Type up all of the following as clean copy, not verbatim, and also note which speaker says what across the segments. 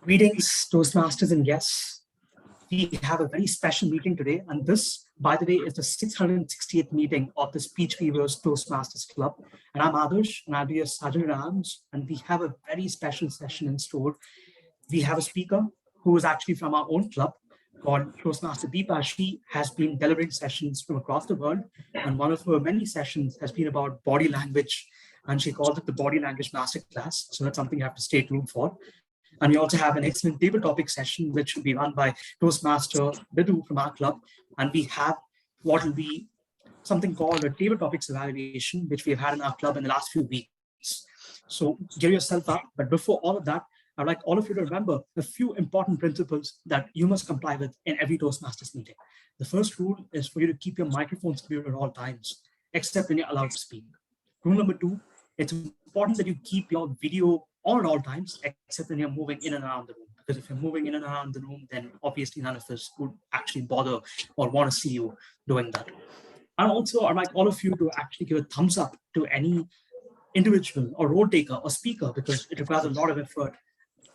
Speaker 1: Greetings, Toastmasters and guests. We have a very special meeting today, and this, by the way, is the 668th meeting of the Speech Weavers Toastmasters Club. And I'm Adarsh, and I'll be your sergeant at arms, and we have a very special session in store. We have a speaker who is actually from our own club called Toastmaster Deepa. She has been delivering sessions from across the world, and one of her many sessions has been about body language, and she calls it the Body Language Masterclass. So that's something you have to stay tuned for. And we also have an excellent table topic session, which will be run by Toastmaster Bidu from our club. And we have what will be something called a table topics evaluation, which we have had in our club in the last few weeks. So gear yourself up. But before all of that, I'd like all of you to remember a few important principles that you must comply with in every Toastmasters meeting. The first rule is for you to keep your microphones muted at all times, except when you're allowed to speak. Rule number 2, it's important that you keep your video on at all times, except when you're moving in and around the room. Because if you're moving in and around the room, then obviously none of us would actually bother or want to see you doing that. And also, I'd like all of you to actually give a thumbs up to any individual or role taker or speaker, because it requires a lot of effort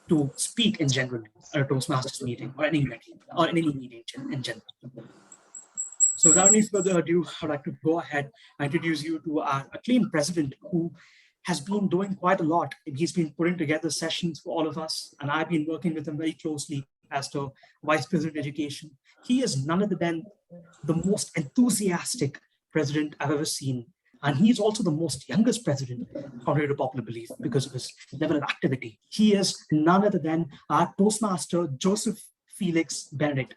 Speaker 1: to speak in general at a Toastmasters meeting or any meeting in general. So without any further ado, I'd like to go ahead and introduce you to our acclaimed president, who has been doing quite a lot. He's been putting together sessions for all of us, and I've been working with him very closely as the Vice President of Education. He is none other than the most enthusiastic president I've ever seen. And he's also the most youngest president, contrary to popular belief, because of his level of activity. He is none other than our Toastmaster Joseph Felix Benedict.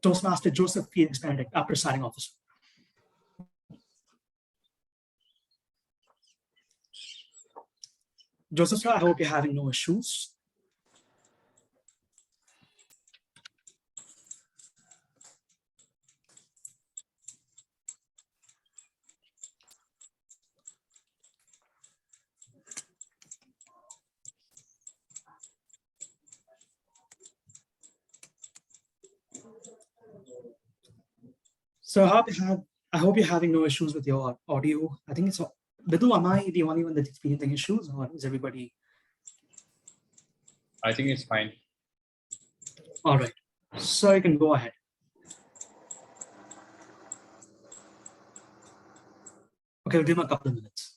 Speaker 1: Toastmaster Joseph Felix Benedict, our presiding officer. Joseph, sir, I hope you're having no issues. So I hope you're having no issues with your audio. I think it's Bidu, am I the only one that's experiencing issues, or is everybody?
Speaker 2: I think it's fine.
Speaker 1: All right, so you can go ahead. Okay, we'll give him a couple of minutes.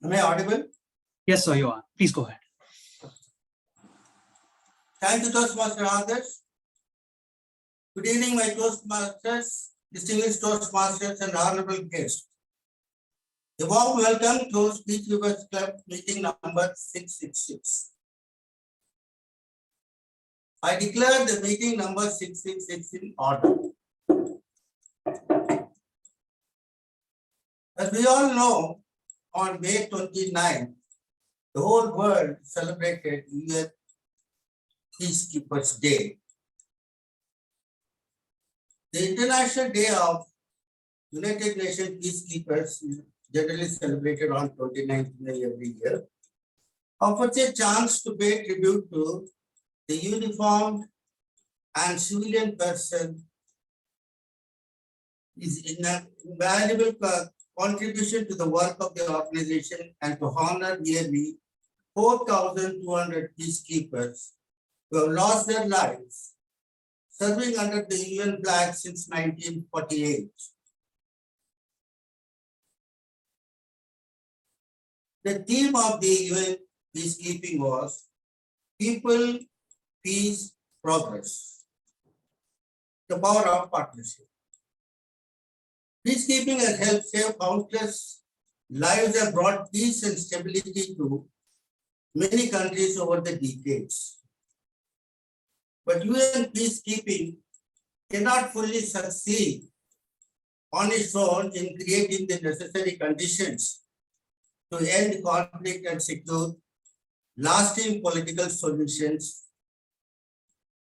Speaker 3: Am I audible?
Speaker 1: Yes, sir, you are. Please go ahead.
Speaker 3: Thank you, Toastmaster Adarsh. Good evening, my Toastmasters, distinguished Toastmasters, and honorable guests. A warm welcome to Speechweavers Club meeting number 666. I declare the meeting number 666 in order. As we all know, on May 29th, the whole world celebrated UN Peacekeepers Day. The International Day of United Nations Peacekeepers is generally celebrated on 29th May every year, offers a chance to pay tribute to the uniformed and civilian person is an invaluable contribution to the work of the organization, and to honor nearly 4,200 peacekeepers who have lost their lives serving under the UN flag since 1948. The theme of the UN peacekeeping was People, Peace, Progress, the power of partnership. Peacekeeping has helped save countless lives and brought peace and stability to many countries over the decades. But UN peacekeeping cannot fully succeed on its own in creating the necessary conditions to end conflict and secure lasting political solutions.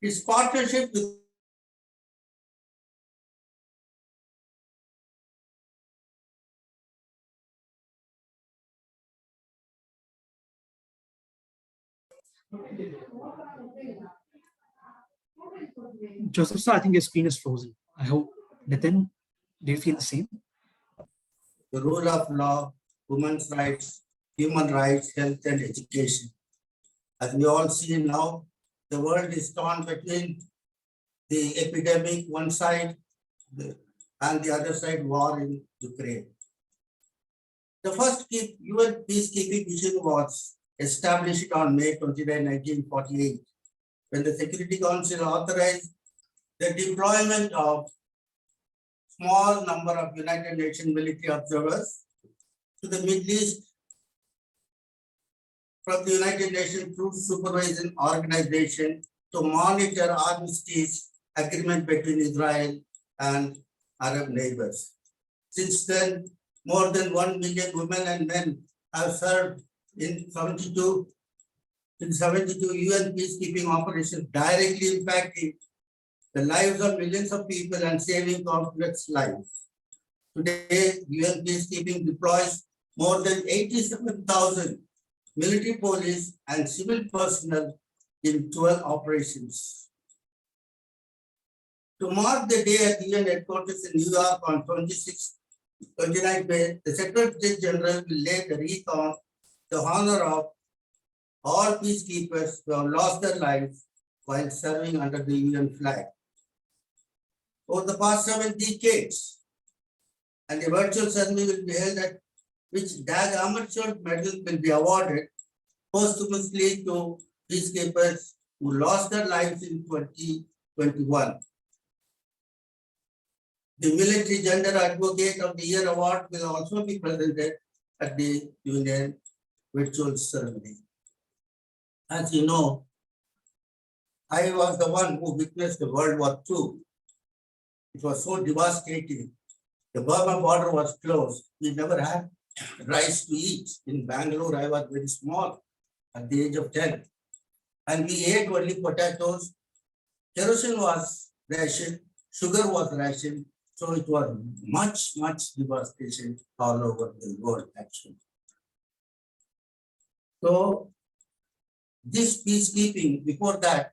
Speaker 3: Its partnership with
Speaker 1: Joseph sir, I think your screen is frozen. I hope, Nitin, do you feel the same?
Speaker 3: The rule of law, women's rights, human rights, health and education. As we all see now, the world is torn between the epidemic one side and the other side war in Ukraine. The first UN peacekeeping mission was established on May 29, 1948, when the Security Council authorized the deployment of small number of United Nations military observers to the Middle East from the United Nations Troop Supervision Organization to monitor armistice agreement between Israel and Arab neighbors. Since then, more than 1 million women and men have served in 72 UN peacekeeping operations, directly impacting the lives of millions of people and saving countless lives. Today, UN peacekeeping deploys more than 87,000 military, police, and civil personnel in 12 operations. To mark the day at UN headquarters in New York on 29 May, the Secretary General will lay the wreath on the honor of all peacekeepers who have lost their lives while serving under the UN flag. Over the past 7 decades, and a virtual ceremony will be held at which Dag Hammarskjöld Medal will be awarded posthumously to peacekeepers who lost their lives in 2021. The Military Gender Advocate of the Year Award will also be presented at the UN virtual ceremony. As you know, I was the one who witnessed the World War II. It was so devastating. The Burma border was closed. We never had rice to eat. In Bangalore, I was very small at the age of 10. And we ate only potatoes. Kerosene was rationed, sugar was rationed. So it was much devastation all over the world, actually. So this peacekeeping, before that,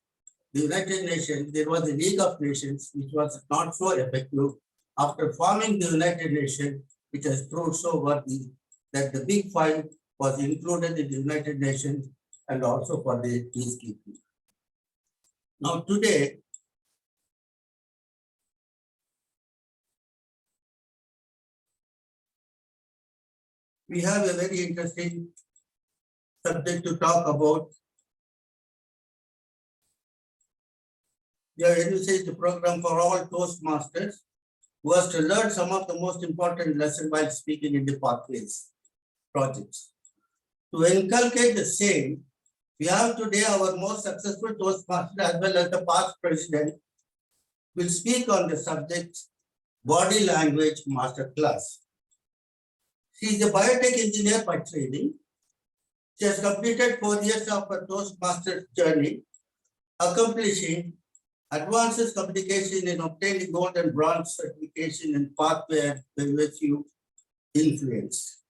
Speaker 3: the United Nations, there was a League of Nations, which was not so effective. After forming the United Nations, it has proved so worthy that the Big Five was included in the United Nations and also for the peacekeeping. Now today, we have a very interesting subject to talk about. We have envisaged a program for all Toastmasters who has to learn some of the most important lessons while speaking in the pathways projects. To inculcate the same, we have today our most successful Toastmaster as well as the past president will speak on the subject Body Language Masterclass. She is a biotech engineer by training. She has completed 4 years of her Toastmasters journey, accomplishing advanced communication in obtaining gold and bronze certification in pathway and pervasive influence.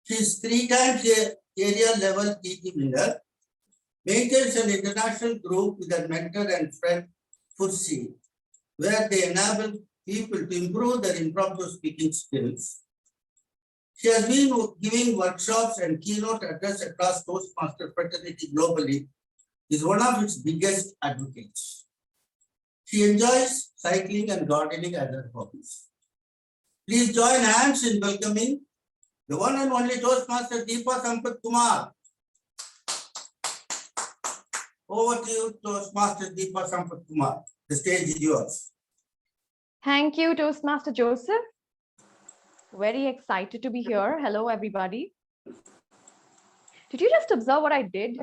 Speaker 3: She is 3 times area level TT winner, maintains an international group with her mentor and friend Fursi, where they enable people to improve their impromptu speaking skills. She has been giving workshops and keynote address across Toastmaster fraternity globally, is one of its biggest advocates. She enjoys cycling and gardening as her hobbies. Please join hands in welcoming the one and only Toastmaster Deepa Sampat Kumar. Over to you, Toastmaster Deepa Sampat Kumar. The stage is yours.
Speaker 2: Thank you, Toastmaster Joseph. Very excited to be here. Hello, everybody. Did you just observe what I did?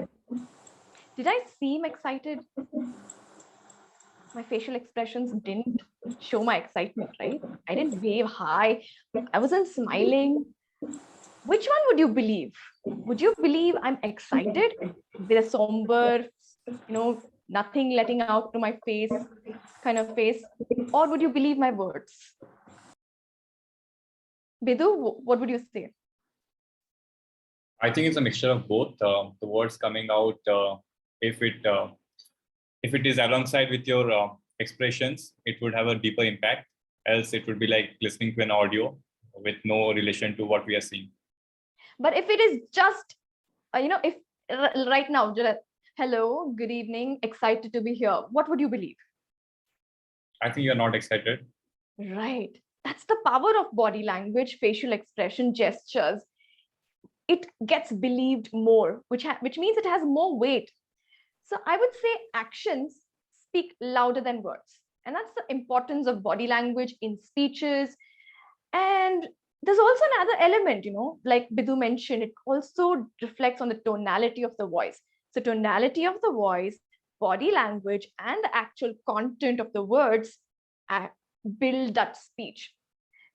Speaker 2: Did I seem excited? My facial expressions didn't show my excitement, right? I didn't wave hi. I wasn't smiling. Which one would you believe? Would you believe I'm excited with a somber, nothing letting out to my face kind of face? Or would you believe my words? Bidu, what would you say?
Speaker 4: I think it's a mixture of both. The words coming out, if it if it is alongside with your expressions, it would have a deeper impact. Else it would be like listening to an audio with no relation to what we are seeing.
Speaker 2: But if it is just, if right now, hello, good evening, excited to be here, what would you believe?
Speaker 4: I think you're not excited.
Speaker 2: Right. That's the power of body language, facial expression, gestures. It gets believed more, which means it has more weight. So I would say actions speak louder than words. And that's the importance of body language in speeches. And there's also another element, like Bidhu mentioned, it also reflects on the tonality of the voice. So tonality of the voice, body language, and the actual content of the words build that speech.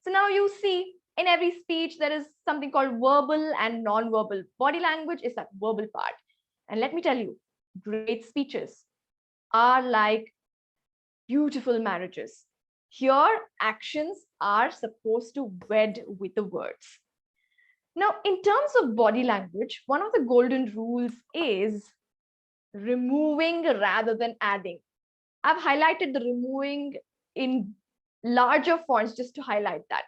Speaker 2: So now you see in every speech, there is something called verbal and non-verbal. Body language is that verbal part. And let me tell you, great speeches are like beautiful marriages. Here, actions are supposed to wed with the words. Now, in terms of body language, one of the golden rules is removing rather than adding. I've highlighted the removing in larger fonts just to highlight that.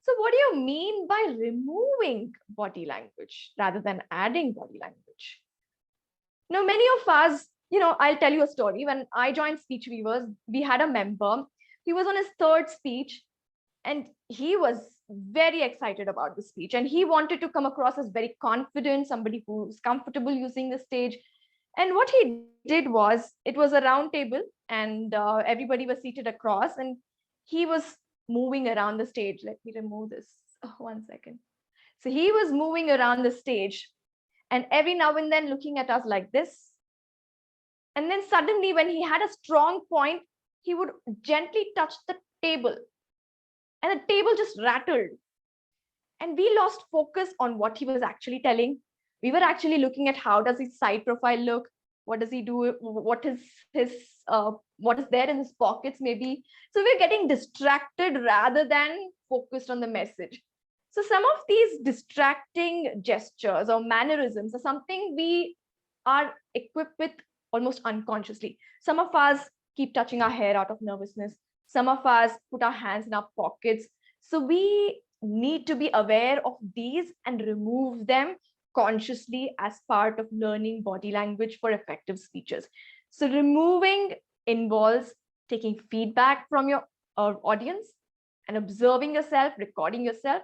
Speaker 2: So what do you mean by removing body language rather than adding body language? Now, many of us, I'll tell you a story. When I joined Speechweavers, we had a member. He was on his third speech and he was very excited about the speech and he wanted to come across as very confident, somebody who's comfortable using the stage. And what he did was, it was a round table and everybody was seated across and he was moving around the stage. Let me remove this. Oh, 1 second. So he was moving around the stage and every now and then looking at us like this. And then suddenly when he had a strong point, he would gently touch the table and the table just rattled. And we lost focus on what he was actually telling. We were actually looking at how does his side profile look? What does he do? What is there in his pockets maybe? So we're getting distracted rather than focused on the message. So some of these distracting gestures or mannerisms are something we are equipped with almost unconsciously. Some of us keep touching our hair out of nervousness. Some of us put our hands in our pockets. So we need to be aware of these and remove them consciously as part of learning body language for effective speeches. So removing involves taking feedback from your audience and observing yourself, recording yourself,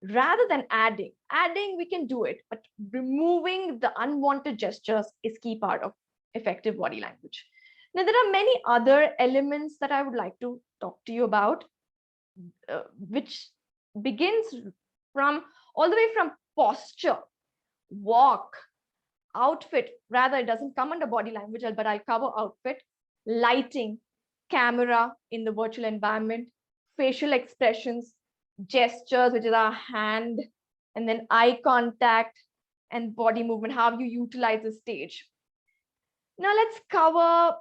Speaker 2: rather than adding. Adding, we can do it, but removing the unwanted gestures is key part of effective body language. Now, there are many other elements that I would like to talk to you about, which begins from all the way from posture, walk, outfit. Rather, it doesn't come under body language, but I'll cover outfit, lighting, camera in the virtual environment, facial expressions, gestures, which is our hand, and then eye contact and body movement, how you utilize the stage. Now let's cover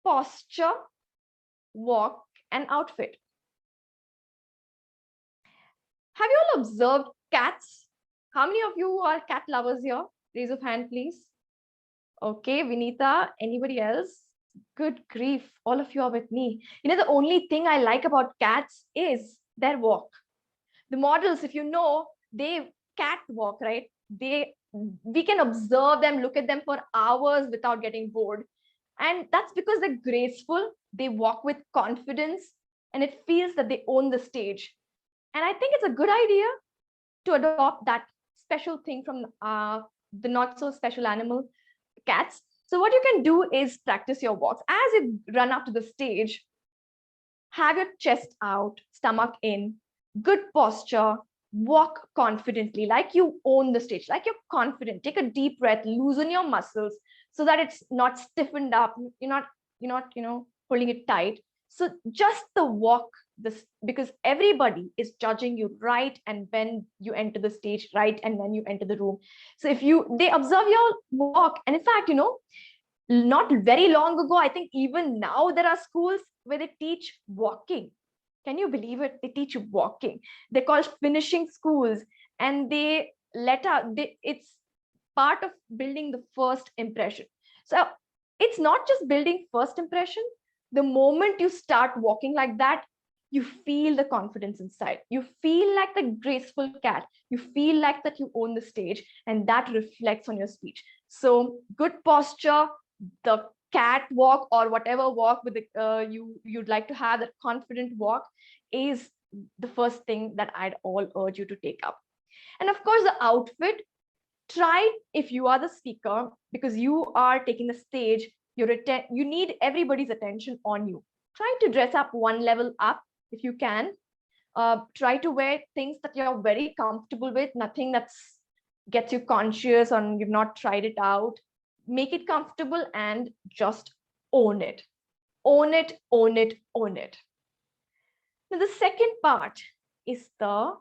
Speaker 2: posture, walk, and outfit. Have you all observed cats? How many of you are cat lovers here? Raise of hand, please. Okay, Vinita, anybody else? Good grief, all of you are with me. The only thing I like about cats is their walk. The models, if you know, they cat walk, right? We can observe them, look at them for hours without getting bored. And that's because they're graceful, they walk with confidence, and it feels that they own the stage. And I think it's a good idea to adopt that special thing from the not so special animal, cats. So what you can do is practice your walks. As you run up to the stage, have your chest out, stomach in, good posture, walk confidently, like you own the stage, like you're confident. Take a deep breath, loosen your muscles so that it's not stiffened up. You're not holding it tight. So just the walk, because everybody is judging you right and when you enter the stage, right and when you enter the room. So they observe your walk, and in fact, not very long ago, I think even now there are schools where they teach walking. Can you believe it? They teach walking. They're called finishing schools, and it's part of building the first impression. So it's not just building first impression. The moment you start walking like that, you feel the confidence inside. You feel like the graceful cat. You feel like that you own the stage, and that reflects on your speech. So good posture, the cat walk or whatever walk with the, you'd like to have, that confident walk, is the first thing that I'd all urge you to take up. And of course, the outfit. Try, if you are the speaker, because you are taking the stage, you need everybody's attention on you. Try to dress up one level up if you can. Try to wear things that you're very comfortable with, nothing that's gets you conscious or you've not tried it out. Make it comfortable and just own it. Own it, own it, own it. Now, the second part is the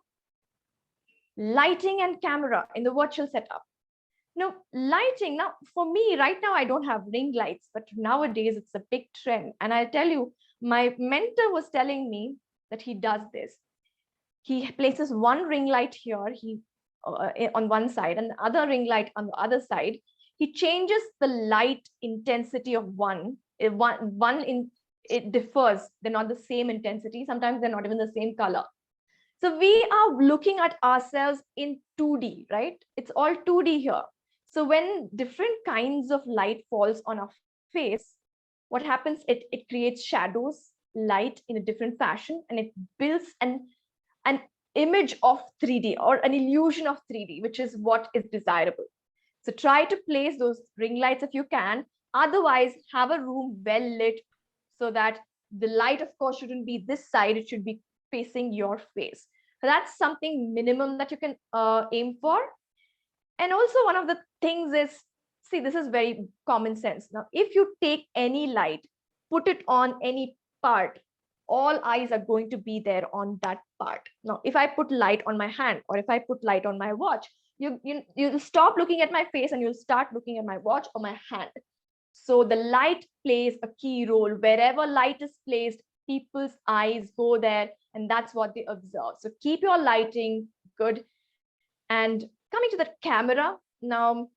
Speaker 2: lighting and camera in the virtual setup. Now, lighting, now for me, right now, I don't have ring lights, but nowadays it's a big trend. And I'll tell you, my mentor was telling me that he does this. He places one ring light here, on one side, and the other ring light on the other side. He changes the light intensity of one. It differs. They're not the same intensity. Sometimes they're not even the same color. So we are looking at ourselves in 2D, right? It's all 2D here. So when different kinds of light falls on our face, what happens? It creates shadows, light in a different fashion, and it builds an image of 3D or an illusion of 3D, which is what is desirable. So try to place those ring lights if you can. Otherwise, have a room well lit so that the light, of course, shouldn't be this side. It should be facing your face. So that's something minimum that you can aim for. And also one of the things is, see, this is very common sense. Now, if you take any light, put it on any part, all eyes are going to be there on that part. Now, if I put light on my hand or if I put light on my watch, you'll stop looking at my face and you'll start looking at my watch or my hand. So the light plays a key role. Wherever light is placed, people's eyes go there, and that's what they observe. So keep your lighting good. And coming to the camera, now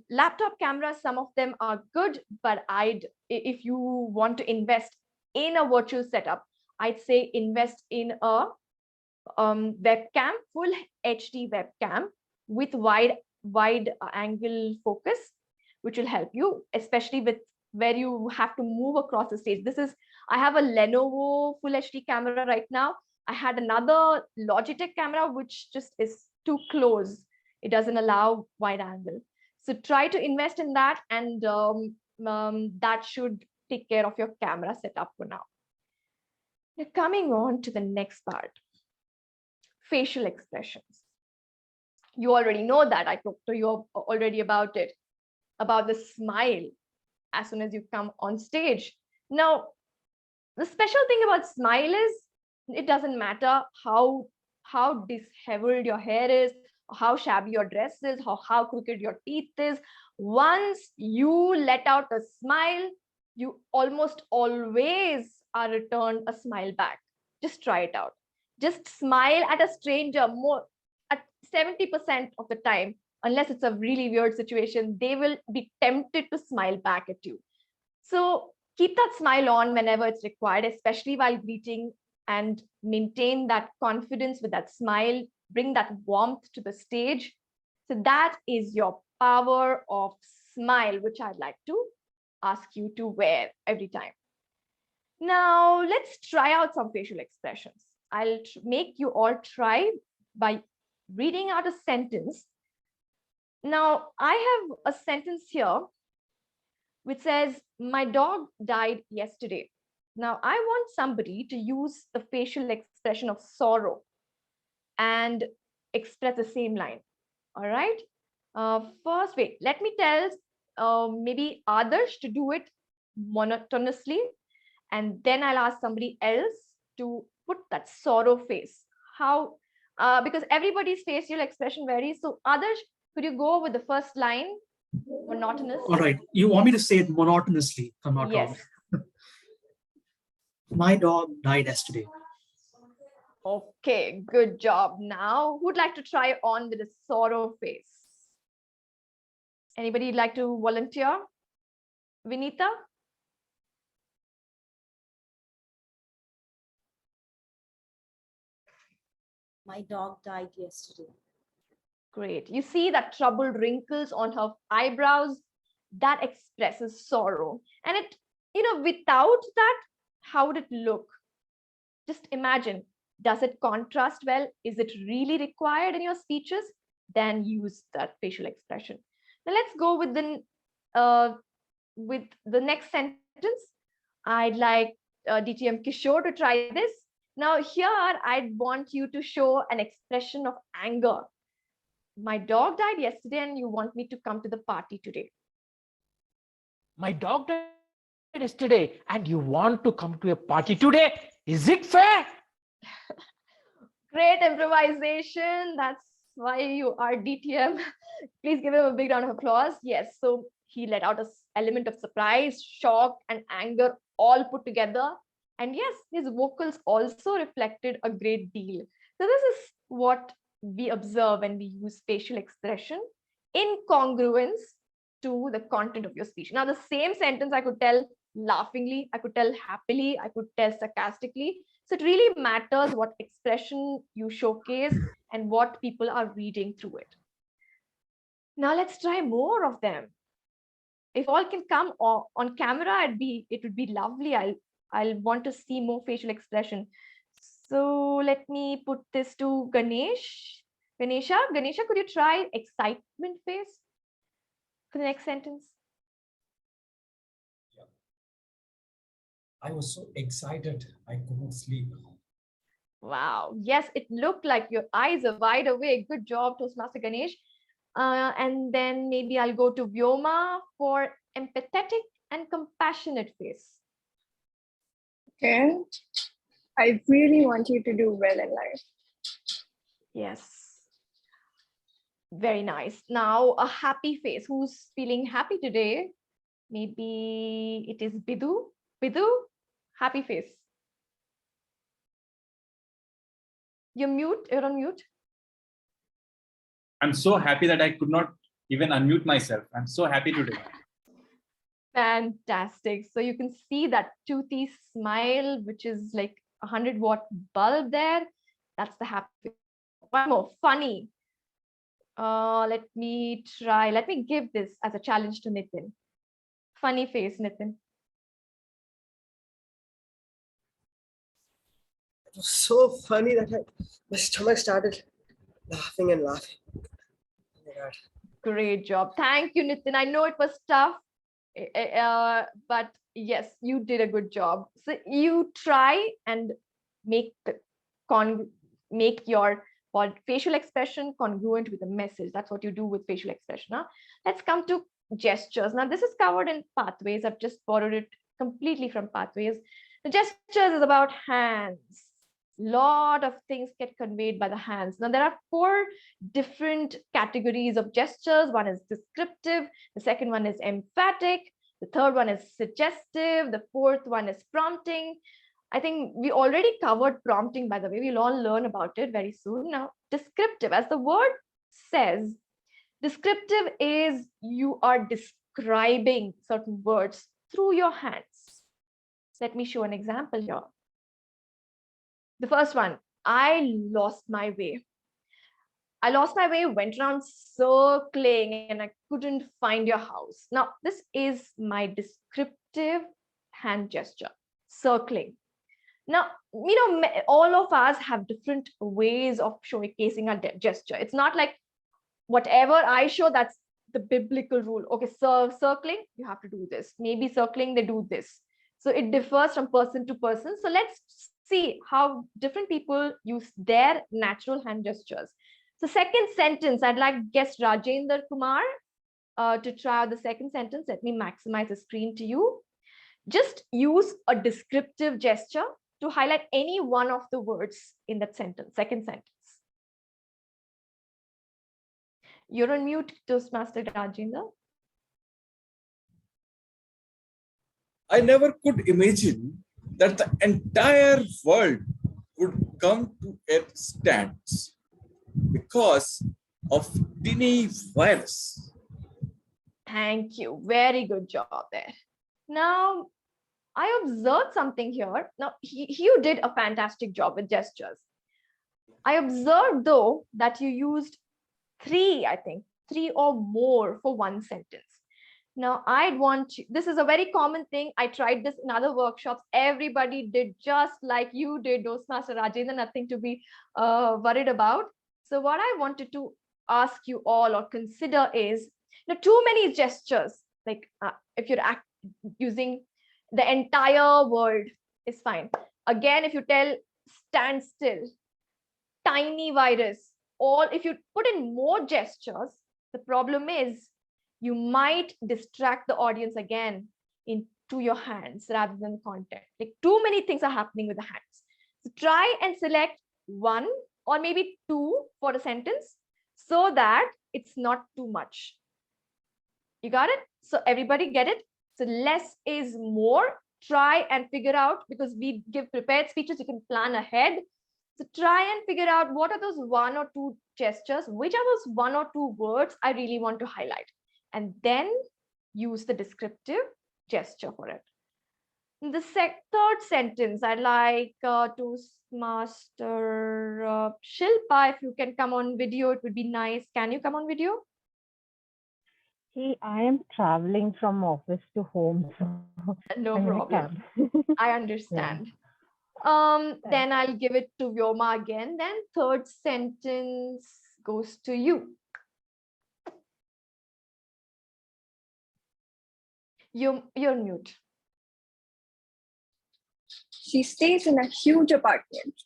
Speaker 2: laptop cameras, some of them are good, but if you want to invest in a virtual setup, I'd say invest in a webcam, full HD webcam with wide angle focus, which will help you, especially with where you have to move across the stage. I have a Lenovo full HD camera right now. I had another Logitech camera, which just is too close. It doesn't allow wide angle. So try to invest in that, and that should take care of your camera setup for now. Now, coming on to the next part, facial expressions. You already know that. I talked to you already about it, about the smile as soon as you come on stage. Now, the special thing about smile is it doesn't matter how disheveled your hair is, how shabby your dress is, how crooked your teeth is. Once you let out a smile, you almost always are returned a smile back. Just try it out. Just smile at a stranger more at 70% of the time. Unless it's a really weird situation, they will be tempted to smile back at you. So keep that smile on whenever it's required, especially while greeting, and maintain that confidence with that smile. Bring that warmth to the stage. So that is your power of smile, which I'd like to ask you to wear every time. Now, let's try out some facial expressions. I'll make you all try by reading out a sentence. Now, I have a sentence here which says, my dog died yesterday. Now, I want somebody to use the facial expression of sorrow and express the same line. All right. First, wait, let me tell maybe others to do it monotonously. And then I'll ask somebody else to put that sorrow face. How? Because everybody's facial expression varies. So others, could you go with the first line? Monotonous.
Speaker 1: All right. You want me to say it monotonously, if I'm not wrong. My dog died yesterday.
Speaker 2: Okay, good job. Now, who'd like to try on with a sorrow face? Anybody like to volunteer? Vinita?
Speaker 5: My dog died yesterday.
Speaker 2: Great. You see that troubled wrinkles on her eyebrows? That expresses sorrow. And it, without that, how would it look? Just imagine, does it contrast well? Is it really required in your speeches? Then use that facial expression. Now let's go with the next sentence. I'd like DTM Kishore to try this. Now here, I'd want you to show an expression of anger. My dog died yesterday and you want me to come to the party today.
Speaker 6: My dog died yesterday and you want to come to a party today. Is it fair?
Speaker 2: Great improvisation. That's why you are DTM. Please give him a big round of applause. Yes, so he let out an element of surprise, shock, and anger all put together. And yes, his vocals also reflected a great deal. So this is what we observe when we use facial expression in congruence to the content of your speech. Now, the same sentence I could tell laughingly, I could tell happily, I could tell sarcastically. So it really matters what expression you showcase and what people are reading through it. Now let's try more of them. If all can come on camera, it would be lovely. I'll want to see more facial expression. So let me put this to Ganesh. Ganesha, could you try excitement face for the next sentence?
Speaker 7: I was so excited, I couldn't sleep.
Speaker 2: Wow. Yes, it looked like your eyes are wide awake. Good job, Toastmaster Ganesh. And then maybe I'll go to Vyoma for empathetic and compassionate face.
Speaker 8: Okay. I really want you to do well in life.
Speaker 2: Yes. Very nice. Now, a happy face. Who's feeling happy today? Maybe it is Bidu. Bidu, happy face. You're on mute.
Speaker 4: I'm so happy that I could not even unmute myself. I'm so happy today.
Speaker 2: Fantastic. So you can see that toothy smile, which is like 100-watt bulb there. That's the happy. One more, funny. Let me give this as a challenge to Nitin. Funny face, Nitin.
Speaker 9: It was so funny that my stomach started laughing and laughing. Oh my God.
Speaker 2: Great job. Thank you, Nitin. I know it was tough, but yes, you did a good job. So you try and make your facial expression congruent with the message. That's what you do with facial expression. Now, let's come to gestures. Now, this is covered in Pathways. I've just borrowed it completely from Pathways. The gestures is about hands. Lot of things get conveyed by the hands. Now, there are 4 different categories of gestures. One is descriptive. The second one is emphatic. The third one is suggestive. The fourth one is prompting. I think we already covered prompting, by the way. We'll all learn about it very soon. Now, descriptive, as the word says, descriptive is you are describing certain words through your hands. Let me show an example here. The first one, I lost my way. I lost my way, went around circling, and I couldn't find your house. Now, this is my descriptive hand gesture, circling. Now, all of us have different ways of showcasing a gesture. It's not like whatever I show, that's the biblical rule. Okay, so circling, you have to do this. Maybe circling, they do this. So it differs from person to person. So let's see how different people use their natural hand gestures. So second sentence, I'd like guest Rajendra Kumar to try out the second sentence. Let me maximize the screen to you. Just use a descriptive gesture to highlight any one of the words in that sentence, second sentence. You're on mute, Toastmaster Rajendra.
Speaker 10: I never could imagine that the entire world would come to a stance because of teeny virus.
Speaker 2: Thank you. Very good job there. Now, I observed something here. Now, you did a fantastic job with gestures. I observed, though, that you used three or more for one sentence. Now, I'd want you, this is a very common thing. I tried this in other workshops. Everybody did just like you did, Toastmaster Rajendra, nothing to be worried about. So what I wanted to ask you all or consider is, too many gestures, like if you're using the entire word is fine. Again, if you tell stand still, tiny virus, or if you put in more gestures, the problem is you might distract the audience again into your hands rather than content. Like too many things are happening with the hands. So try and select one or maybe two for a sentence so that it's not too much. You got it? So everybody get it? So less is more. Try and figure out, because we give prepared speeches, you can plan ahead. So try and figure out what are those one or two gestures, which are those one or two words I really want to highlight, and then use the descriptive gesture for it. In the third sentence, I'd like Toastmaster Shilpa, if you can come on video, it would be nice. Can you come on video?
Speaker 11: See, I am traveling from office to home. So
Speaker 2: no problem. I understand. Then I'll give it to Vyoma again. Then third sentence goes to you. You're mute.
Speaker 8: She stays in a huge apartment.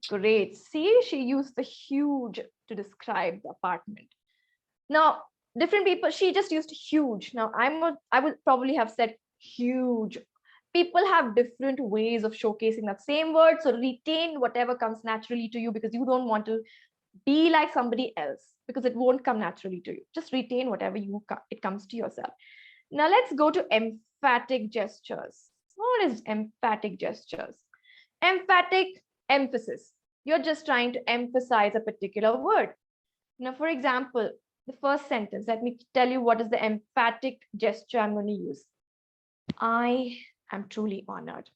Speaker 2: Great. See, she used the huge to describe the apartment. Now, different people, she just used huge. Now, I would probably have said huge. People have different ways of showcasing that same word. So retain whatever comes naturally to you, because you don't want to be like somebody else, because it won't come naturally to you. Just retain whatever it comes to yourself. Now let's go to emphatic gestures. What is emphatic gestures? Emphatic emphasis. You're just trying to emphasize a particular word. Now, for example, the first sentence, let me tell you what is the emphatic gesture I'm going to use. I am truly honored.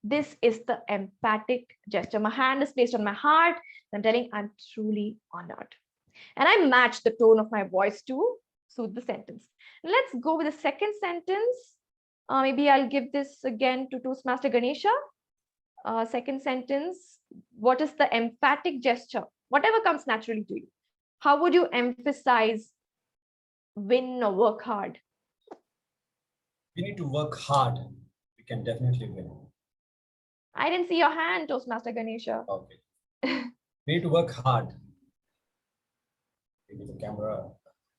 Speaker 2: This is the emphatic gesture. My hand is placed on my heart. I'm telling I'm truly honored. And I match the tone of my voice to suit the sentence. Let's go with the second sentence. Maybe I'll give this again to Toastmaster Ganesha. Second sentence, what is the emphatic gesture? Whatever comes naturally to you. How would you emphasize win or work hard?
Speaker 7: We need to work hard. We can definitely win.
Speaker 2: I didn't see your hand, Toastmaster Ganesha.
Speaker 7: Okay. We need to work hard. Maybe the camera,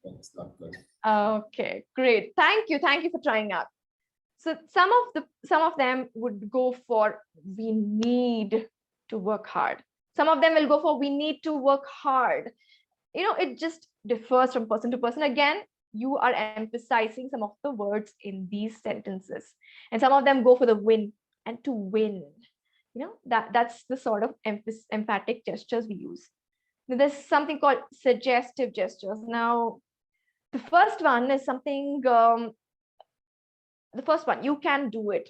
Speaker 7: it's not good.
Speaker 2: Okay, great. Thank you for trying out. So some of them would go for we need to work hard. Some of them will go for we need to work hard. It just differs from person to person. Again, you are emphasizing some of the words in these sentences, and some of them go for the win and to win. That's the sort of emphatic gestures we use. Now, there's something called suggestive gestures. Now, the first one is something. The first one, you can do it.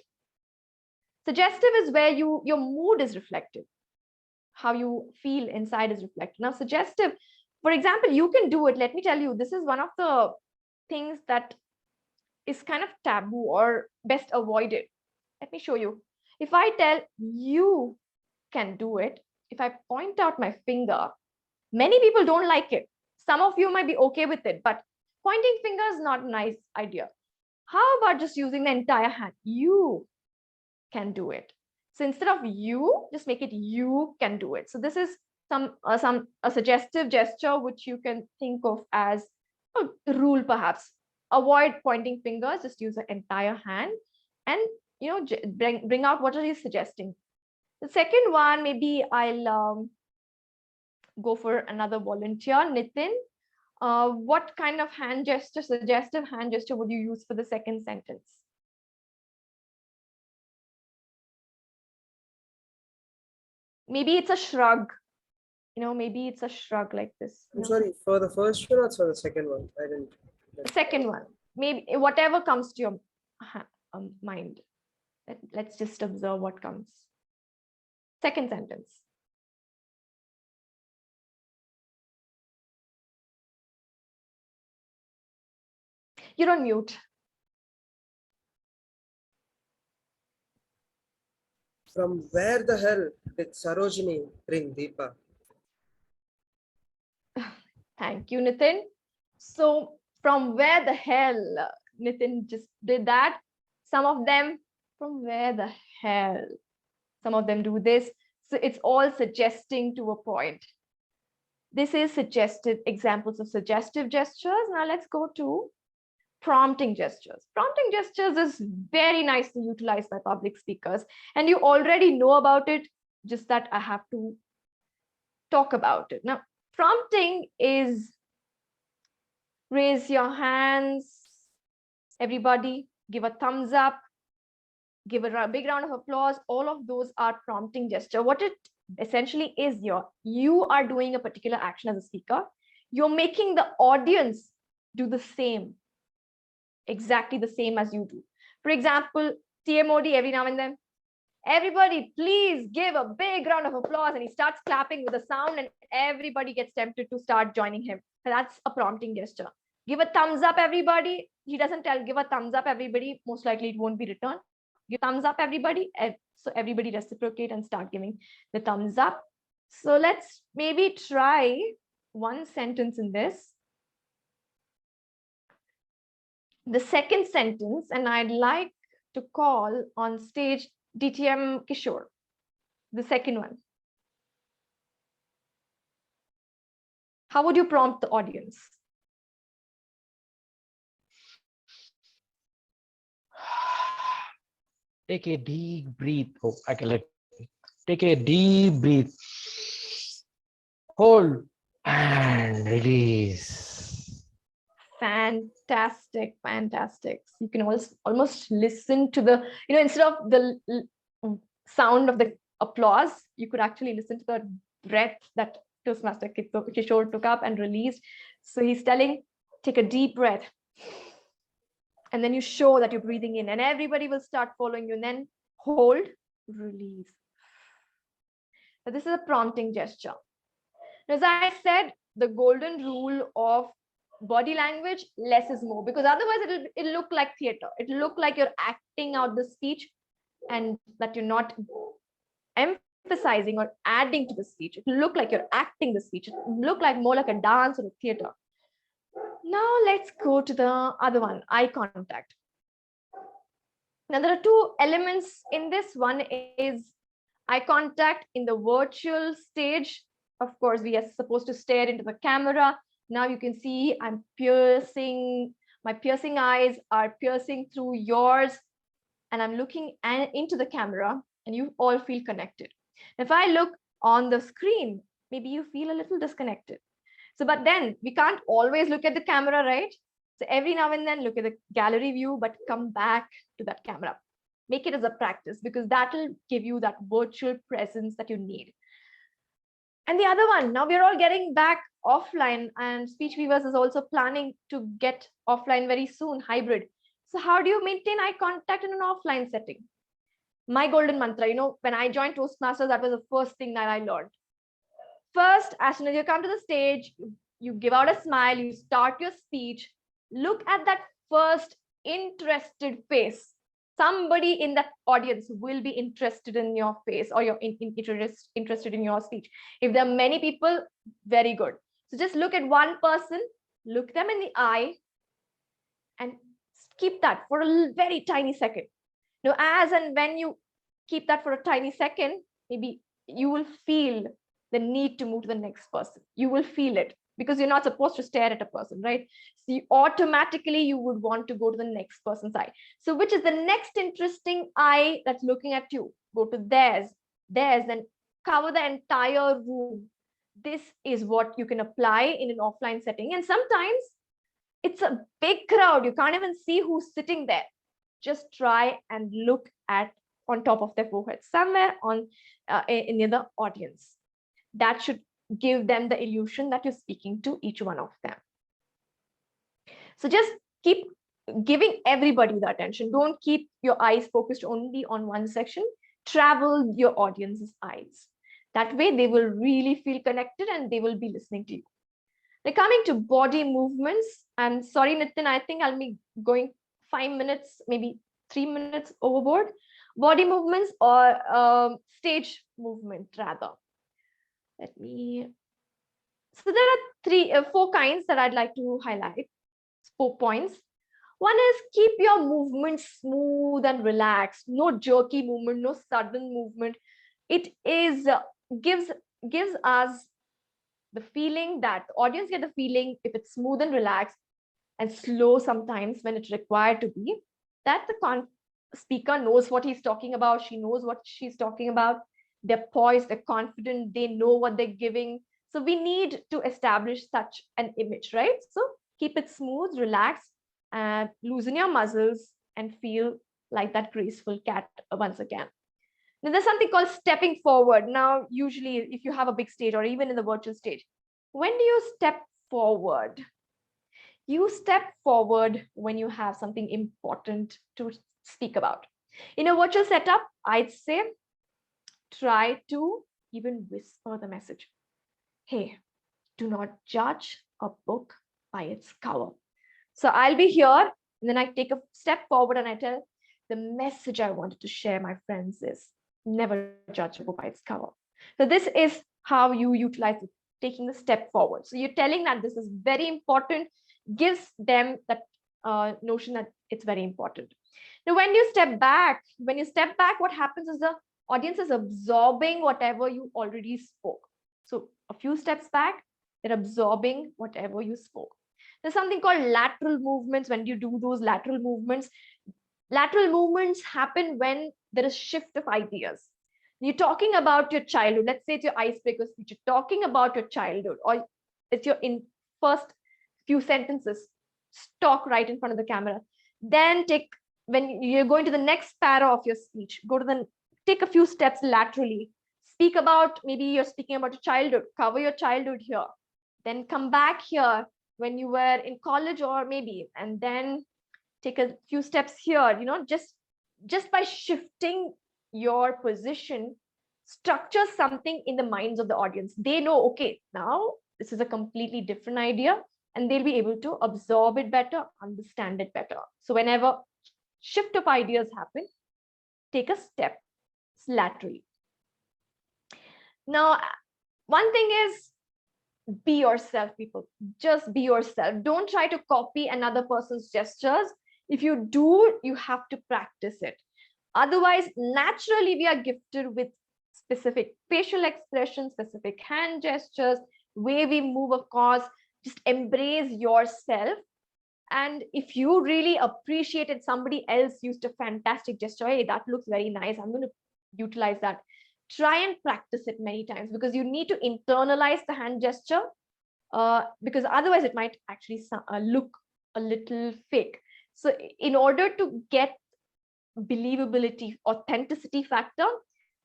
Speaker 2: Suggestive is where your mood is reflected. How you feel inside is reflected. Now, suggestive, for example, you can do it. Let me tell you, this is one of the things that is kind of taboo or best avoided. Let me show you. If I tell you can do it, if I point out my finger, many people don't like it. Some of you might be okay with it, but pointing finger is not a nice idea. How about just using the entire hand? You can do it. So instead of you, just make it you can do it. So this is a suggestive gesture which you can think of as a rule, perhaps. Avoid pointing fingers. Just use the entire hand, and bring out what are you suggesting. The second one, maybe I'll go for another volunteer, Nitin. What kind of hand gesture, suggestive hand gesture, would you use for the second sentence? Maybe it's a shrug. Maybe it's a shrug like this.
Speaker 9: I'm sorry, for the first one or for the second one? I didn't.
Speaker 2: The second one. Maybe whatever comes to your mind. Let's just observe what comes. Second sentence. You're on mute.
Speaker 9: From where the hell did Sarojini bring Deepa?
Speaker 2: Thank you, Nitin. So from where the hell, Nitin just did that. Some of them, from where the hell? Some of them do this. So it's all suggesting to a point. This is suggested examples of suggestive gestures. Now let's go to prompting gestures. Prompting gestures is very nicely utilized by public speakers, and you already know about it, just that I have to talk about it. Now, prompting is raise your hands, everybody, give a thumbs up, give a big round of applause. All of those are prompting gesture. What it essentially is, you are doing a particular action as a speaker. You're making the audience do the same, exactly the same as you do. For example, TMOD every now and then. Everybody, please give a big round of applause, and he starts clapping with a sound, and everybody gets tempted to start joining him. That's a prompting gesture. Give a thumbs up, everybody. He doesn't tell, give a thumbs up, everybody. Most likely it won't be returned. Give thumbs up, everybody. So everybody reciprocate and start giving the thumbs up. So let's maybe try one sentence in this. The second sentence, and I'd like to call on stage DTM Kishore, the second one. How would you prompt the audience?
Speaker 6: Take a deep breath. Oh, I can take a deep breath. Hold and release.
Speaker 2: Fantastic, fantastic. You can almost listen to the, instead of the sound of the applause, you could actually listen to the breath that Toastmaster Kishore took up and released. So he's telling, take a deep breath. And then you show that you're breathing in, and everybody will start following you. And then hold, release. So this is a prompting gesture. As I said, the golden rule of body language, less is more, because otherwise it'll look like theater. It'll look like you're acting out the speech and that you're not emphasizing or adding to the speech. It'll look like you're acting the speech. It'll look like more like a dance or a theater. Now let's go to the other one, eye contact. Now there are two elements in this. One is eye contact in the virtual stage. Of course, we are supposed to stare into the camera. Now you can see I'm piercing, my piercing eyes are piercing through yours, and I'm looking into the camera, and you all feel connected. If I look on the screen, maybe you feel a little disconnected. So, but then we can't always look at the camera, right? So every now and then look at the gallery view, but come back to that camera. Make it as a practice, because that'll give you that virtual presence that you need. And the other one, now we're all getting back offline, and Speechweavers is also planning to get offline very soon, hybrid. So how do you maintain eye contact in an offline setting? My golden mantra, when I joined Toastmasters, that was the first thing that I learned. First, as soon as you come to the stage, you give out a smile, you start your speech, look at that first interested face. Somebody in that audience will be interested in your face, or you're interested in your speech. If there are many people, very good. So just look at one person, look them in the eye, and keep that for a very tiny second. Now, as and when you keep that for a tiny second, maybe you will feel the need to move to the next person. You will feel it, because you're not supposed to stare at a person, right? So automatically you would want to go to the next person's eye. So which is the next interesting eye that's looking at you? Go to theirs, then cover the entire room. This is what you can apply in an offline setting. And sometimes it's a big crowd. You can't even see who's sitting there. Just try and look at on top of their forehead, somewhere on in the audience. That should give them the illusion that you're speaking to each one of them. So just keep giving everybody the attention. Don't keep your eyes focused only on one section. Travel your audience's eyes. That way they will really feel connected and they will be listening to you. Now coming to body movements, I'm sorry, Nitin, I think I'll be going 5 minutes, maybe 3 minutes overboard. Body movements or stage movement rather. Let me, so there are 4 kinds that I'd like to highlight, 4 points. One is keep your movement smooth and relaxed, no jerky movement, no sudden movement. It is gives us the feeling that the audience get the feeling, if it's smooth and relaxed and slow sometimes when it's required to be, that the speaker knows what he's talking about, she knows what she's talking about, they're poised, they're confident, they know what they're giving. So we need to establish such an image, right? So keep it smooth, relaxed, and loosen your muscles and feel like that graceful cat once again. Now there's something called stepping forward. Now, usually if you have a big stage or even in the virtual stage, when do you step forward? You step forward when you have something important to speak about. In a virtual setup, I'd say try to even whisper the message. Hey, do not judge a book by its cover. So I'll be here, and then I take a step forward and I tell the message I wanted to share, my friends, is never judge a book by its cover. So this is how you utilize it, taking the step forward. So you're telling that this is very important, gives them that notion that it's very important. Now, when you step back, what happens is the audience is absorbing whatever you already spoke. So a few steps back, they're absorbing whatever you spoke. There's something called lateral movements. When you do those lateral movements happen when there is shift of ideas. You're talking about your childhood. Let's say it's your icebreaker speech. You're talking about your childhood, or it's your first few sentences. Talk right in front of the camera. Then when you're going to the next para of your speech, take a few steps laterally. Speak about, maybe you're speaking about your childhood. Cover your childhood here. Then come back here when you were in college or maybe, and then take a few steps here, just by shifting your position, structure something in the minds of the audience. They know, okay, now this is a completely different idea, and they'll be able to absorb it better, understand it better. So whenever shift of ideas happen, take a step laterally. Now, one thing is, be yourself, people. Just be yourself. Don't try to copy another person's gestures. If you do, you have to practice it. Otherwise, naturally, we are gifted with specific facial expressions, specific hand gestures, way we move, of course. Just embrace yourself. And if you really appreciated somebody else used a fantastic gesture, hey, that looks very nice, I'm going to utilize that. Try and practice it many times, because you need to internalize the hand gesture, because otherwise it might actually look a little fake. So in order to get believability, authenticity factor,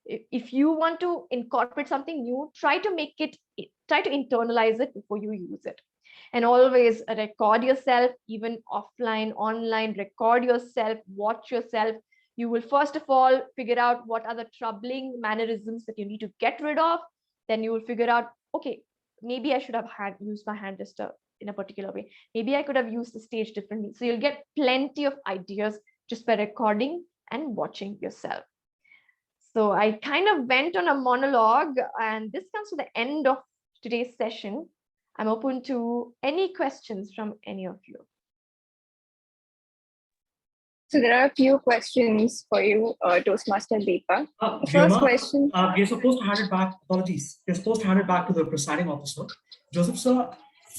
Speaker 2: if you want to incorporate something new, try to internalize it before you use it. And always record yourself, even offline, online, record yourself, watch yourself. You will first of all figure out what are the troubling mannerisms that you need to get rid of. Then you will figure out, okay, maybe I should have used my hand gesture in a particular way. Maybe I could have used the stage differently. So you'll get plenty of ideas just by recording and watching yourself. So I kind of went on a monologue, and this comes to the end of today's session. I'm open to any questions from any of you.
Speaker 8: So there are a few questions for you, Toastmaster Deepa. First question.
Speaker 1: We're supposed to hand it back. Apologies. We're supposed to hand it back to the presiding officer. Joseph, sir,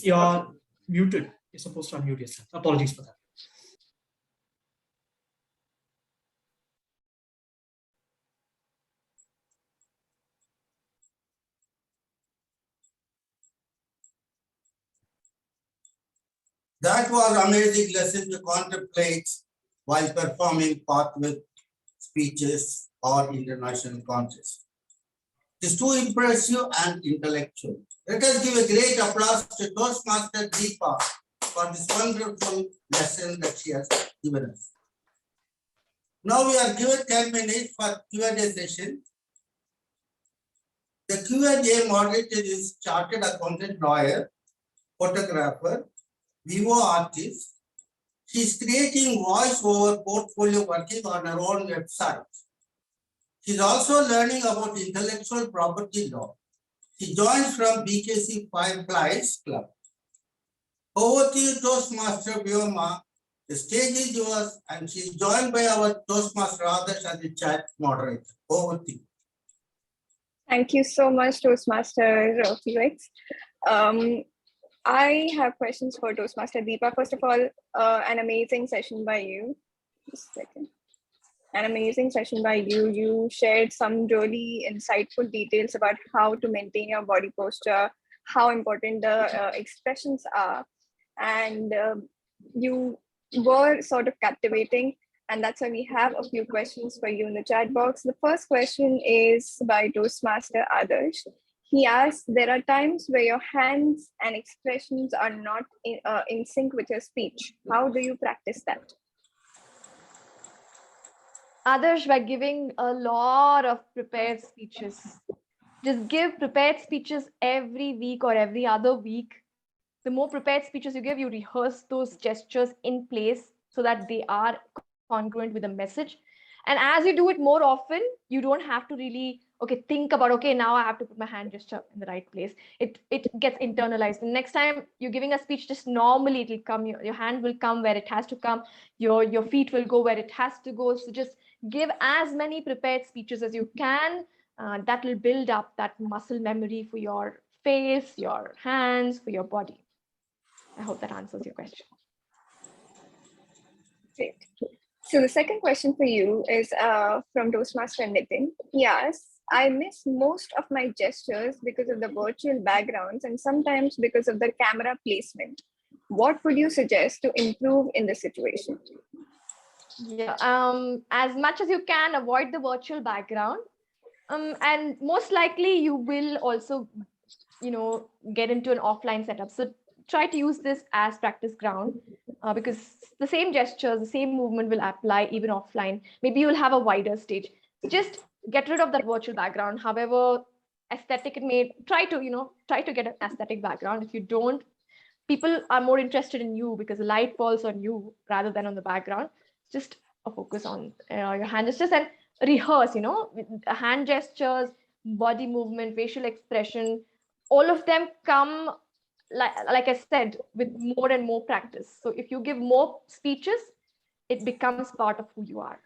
Speaker 1: you're muted. You're supposed to unmute yourself. Apologies for that.
Speaker 3: That was amazing lesson to contemplate while performing pathway speeches or international contests. It is too impressive and intellectual. Let us give a great applause to Toastmaster Deepa for this wonderful lesson that she has given us. Now we are given 10 minutes for Q&A session. The Q&A moderator is chartered accountant lawyer, photographer, VO artist. She is creating voice-over portfolio working on her own website. She is also learning about intellectual property law. She joins from BKC Fireflies Club. Over to you, Toastmaster Vyoma. The stage is yours, and she is joined by our Toastmaster Adarsh as the chat moderator. Over to you.
Speaker 8: Thank you so much, Toastmaster Felix. I have questions for Toastmaster Deepa. First of all, an amazing session by you. Just a second. An amazing session by you. You shared some really insightful details about how to maintain your body posture, how important the expressions are, and you were sort of captivating. And that's why we have a few questions for you in the chat box. The first question is by Toastmaster Adarsh. He asks, there are times where your hands and expressions are not in sync with your speech. How do you practice that?
Speaker 2: Adarsh, by giving a lot of prepared speeches. Just give prepared speeches every week or every other week. The more prepared speeches you give, you rehearse those gestures in place so that they are congruent with the message. And as you do it more often, you don't have to really, think about, now I have to put my hand gesture in the right place. It gets internalized. The next time you're giving a speech, just normally it'll come, your hand will come where it has to come. Your feet will go where it has to go. So just give as many prepared speeches as you can. That will build up that muscle memory for your face, your hands, for your body. I hope that answers your question.
Speaker 8: Great. So the second question for you is from Toastmaster Nitin. He asks, I miss most of my gestures because of the virtual backgrounds and sometimes because of the camera placement. What would you suggest to improve in this situation?
Speaker 2: Yeah, as much as you can, avoid the virtual background. And most likely you will also, get into an offline setup. So try to use this as practice ground because the same gestures, the same movement will apply even offline. Maybe you'll have a wider stage. Just get rid of that virtual background. However aesthetic it may, try to get an aesthetic background. If you don't, people are more interested in you because the light falls on you rather than on the background. Just a focus on your hand gestures and rehearse, hand gestures, body movement, facial expression, all of them come, like I said, with more and more practice. So if you give more speeches, it becomes part of who you are.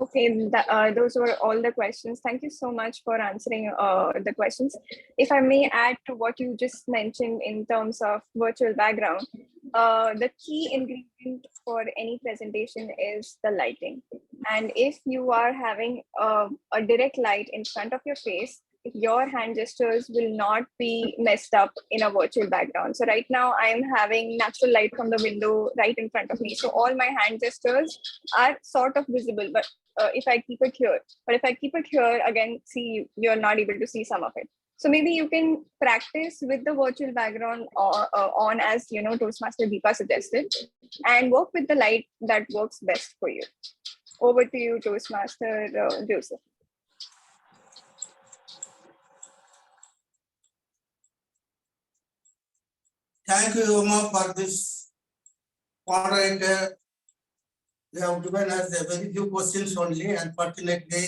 Speaker 8: Okay, those were all the questions. Thank you so much for answering the questions. If I may add to what you just mentioned in terms of virtual background, the key ingredient for any presentation is the lighting. And if you are having a direct light in front of your face, your hand gestures will not be messed up in a virtual background. So right now I'm having natural light from the window right in front of me. So all my hand gestures are sort of visible, but if I keep it here, again, see, you're not able to see some of it. So maybe you can practice with the virtual background on, as Toastmaster Deepa suggested, and work with the light that works best for you. Over to you, Toastmaster Joseph.
Speaker 3: Thank you, Uma, for this moderator. You have given us a very few questions only. Unfortunately,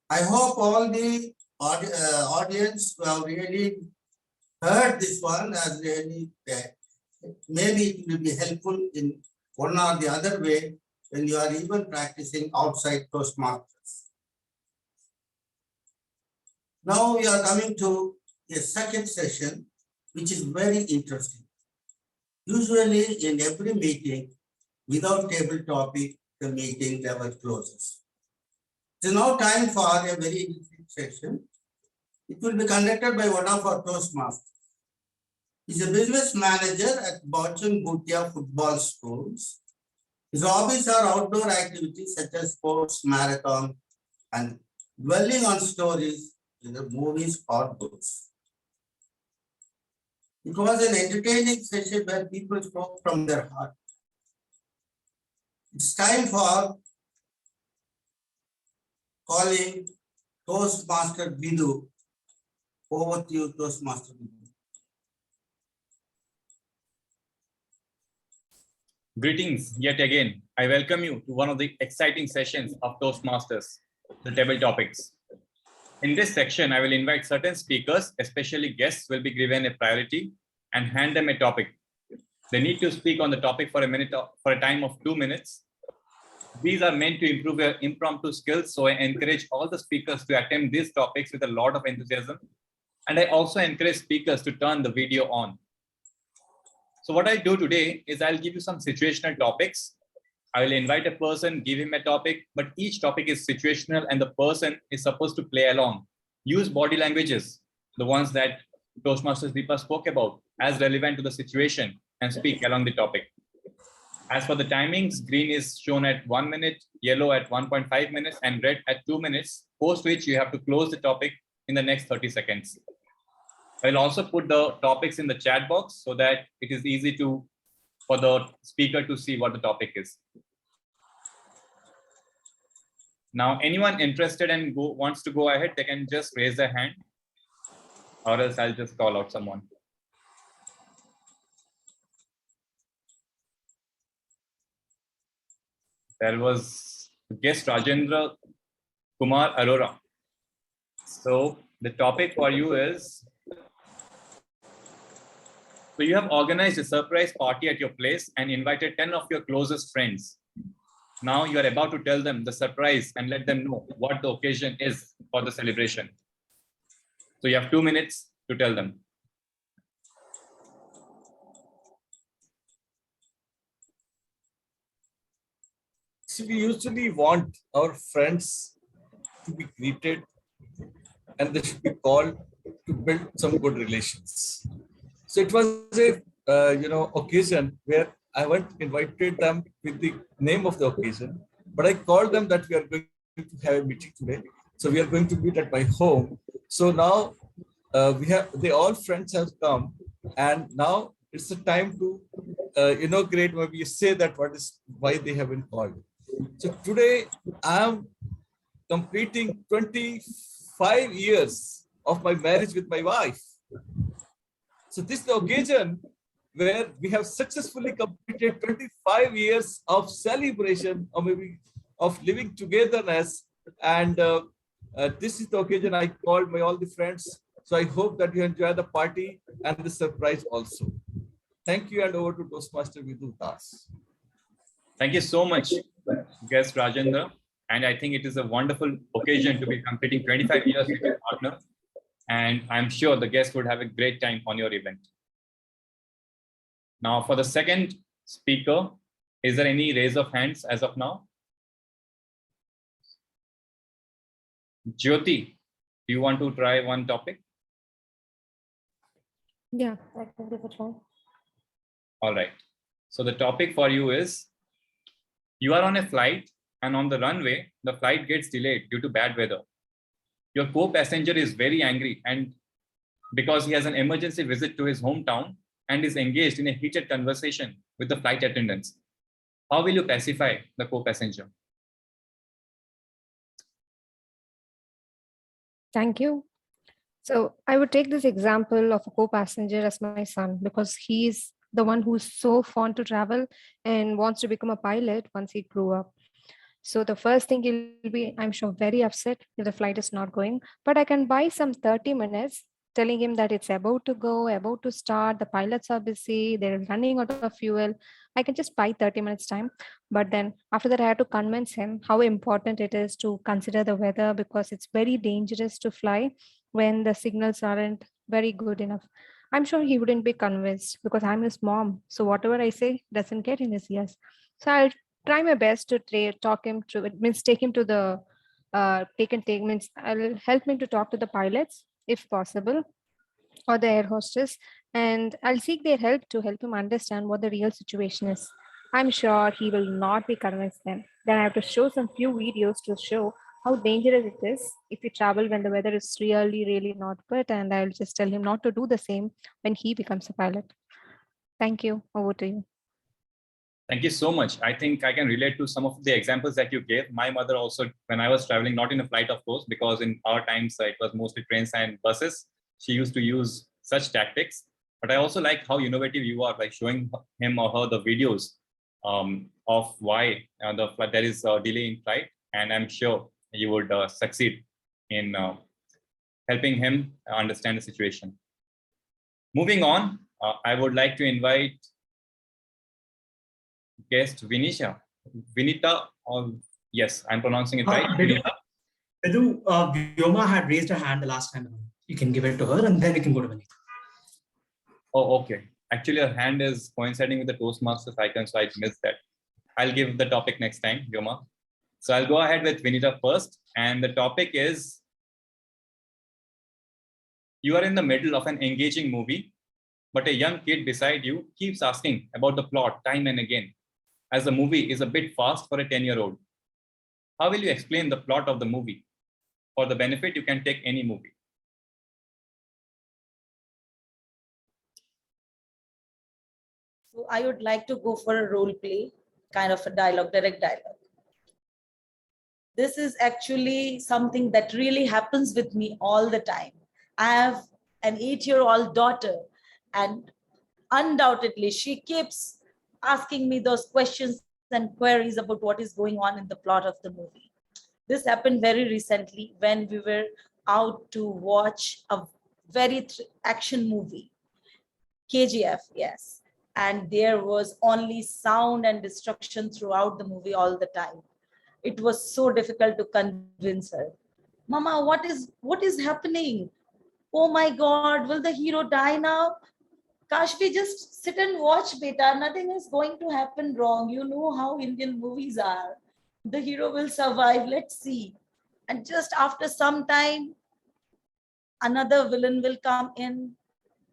Speaker 3: I hope all the audience who have really heard this one as really maybe it will be helpful in one or the other way when you are even practicing outside Toastmasters. Now we are coming to a second session, which is very interesting. Usually in every meeting, without table topic, the meeting never closes. It is now time for a very interesting session. It will be conducted by one of our Toastmasters. He's a business manager at Bauchan Bhutia Football Schools. His hobbies are outdoor activities such as sports, marathon, and dwelling on stories, either movies or books. It was an entertaining session where people spoke from their heart. It's time for calling Toastmaster Vidhu. Over to you, Toastmaster Vidhu.
Speaker 4: Greetings yet again. I welcome you to one of the exciting sessions of Toastmasters, the table topics. In this section, I will invite certain speakers, especially guests, will be given a priority and hand them a topic. They need to speak on the topic for a time of 2 minutes. These are meant to improve your impromptu skills, so I encourage all the speakers to attempt these topics with a lot of enthusiasm. And I also encourage speakers to turn the video on. So what I do today is I'll give you some situational topics. I will invite a person, give him a topic, but each topic is situational and the person is supposed to play along. Use body languages, the ones that Toastmasters Deepa spoke about, as relevant to the situation and speak along the topic. As for the timings, green is shown at 1 minute, yellow at 1.5 minutes, and red at 2 minutes, post which you have to close the topic in the next 30 seconds. I'll also put the topics in the chat box so that it is easy for the speaker to see what the topic is. Now, anyone interested and wants to go ahead, they can just raise their hand, or else I'll just call out someone. There was guest Rajendra Kumar Arora. So the topic for you is, so you have organized a surprise party at your place and invited 10 of your closest friends. Now you are about to tell them the surprise and let them know what the occasion is for the celebration. So you have 2 minutes to tell them.
Speaker 10: So we usually want our friends to be greeted and they should be called to build some good relations. So it was a occasion where I invited them with the name of the occasion, but I called them that we are going to have a meeting today. So we are going to meet at my home. So now all friends have come, and now it's the time to inaugurate, maybe say that why they have been called. So today I am completing 25 years of my marriage with my wife. So this is the occasion where we have successfully completed 25 years of celebration, or maybe of living togetherness. And this is the occasion I called all the friends. So I hope that you enjoy the party and the surprise also. Thank you, and over to Toastmaster Vidhu Das.
Speaker 4: Thank you so much, guest Rajendra. And I think it is a wonderful occasion to be completing 25 years with your partner. And I'm sure the guests would have a great time on your event. Now, for the second speaker, is there any raise of hands as of now? Jyoti, do you want to try one topic?
Speaker 2: Yeah, I can give it a try.
Speaker 4: All right. So the topic for you is, you are on a flight and on the runway, the flight gets delayed due to bad weather. Your co-passenger is very angry and because he has an emergency visit to his hometown and is engaged in a heated conversation with the flight attendants. How will you pacify the co-passenger?
Speaker 12: Thank you. So I would take this example of a co-passenger as my son, because he's the one who's so fond to travel and wants to become a pilot once he grew up. So the first thing he'll be, I'm sure, very upset if the flight is not going, but I can buy some 30 minutes telling him that it's about to go, about to start, the pilots are busy, they're running out of fuel. I can just buy 30 minutes time. But then after that, I have to convince him how important it is to consider the weather, because it's very dangerous to fly when the signals aren't very good enough. I'm sure he wouldn't be convinced because I'm his mom. So whatever I say doesn't get in his ears. So I'll try my best to talk him to, it means take him to the means I'll help him to talk to the pilots if possible, or the air hostess, and I'll seek their help to help him understand what the real situation is. I'm sure he will not be convinced then. Then I have to show some few videos to show how dangerous it is if you travel when the weather is really, really not good. And I'll just tell him not to do the same when he becomes a pilot. Thank you. Over to you.
Speaker 4: Thank you so much. I think I can relate to some of the examples that you gave. My mother also, when I was traveling, not in a flight, of course, because in our times, it was mostly trains and buses. She used to use such tactics. But I also like how innovative you are by showing him or her the videos of why there is a delay in flight. And I'm sure you would succeed in helping him understand the situation. Moving on, I would like to invite guest Vinita, or yes, I'm pronouncing it right.
Speaker 1: Vidhu, Vyoma had raised her hand the last time. You can give it to her and then we can go to Vinita.
Speaker 4: Oh, okay. Actually, her hand is coinciding with the Toastmasters icon, so I missed that. I'll give the topic next time, Vyoma. So I'll go ahead with Vinita first. And the topic is, you are in the middle of an engaging movie, but a young kid beside you keeps asking about the plot time and again, as the movie is a bit fast for a 10-year-old. How will you explain the plot of the movie? For the benefit, you can take any movie.
Speaker 5: So I would like to go for a role play, kind of a dialogue, direct dialogue. This is actually something that really happens with me all the time. I have an 8-year-old daughter, and undoubtedly she keeps asking me those questions and queries about what is going on in the plot of the movie. This happened very recently when we were out to watch a very action movie, KGF, yes. And there was only sound and destruction throughout the movie all the time. It was so difficult to convince her. Mama, what is happening? Oh my God, will the hero die now? Kash, we just sit and watch, beta. Nothing is going to happen wrong. You know how Indian movies are. The hero will survive. Let's see. And just after some time, another villain will come in.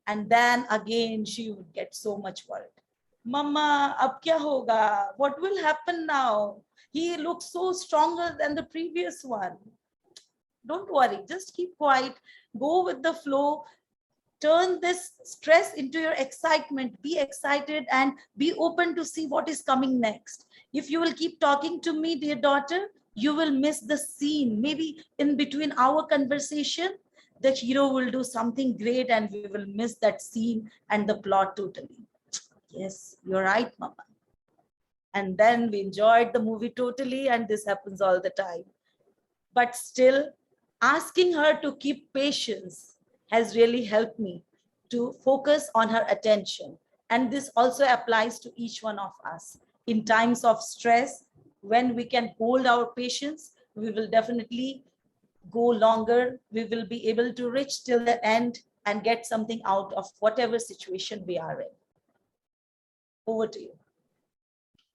Speaker 5: And then again, she would get so much worried. Mama, ab kya hoga? What will happen now? He looks so stronger than the previous one. Don't worry, just keep quiet. Go with the flow. Turn this stress into your excitement. Be excited and be open to see what is coming next. If you will keep talking to me, dear daughter, you will miss the scene. Maybe in between our conversation, the hero will do something great and we will miss that scene and the plot totally. Yes, you're right, Mama. And then we enjoyed the movie totally, and this happens all the time. But still, asking her to keep patience has really helped me to focus on her attention. And this also applies to each one of us. In times of stress, when we can hold our patience, we will definitely go longer. We will be able to reach till the end and get something out of whatever situation we are in. Over to you.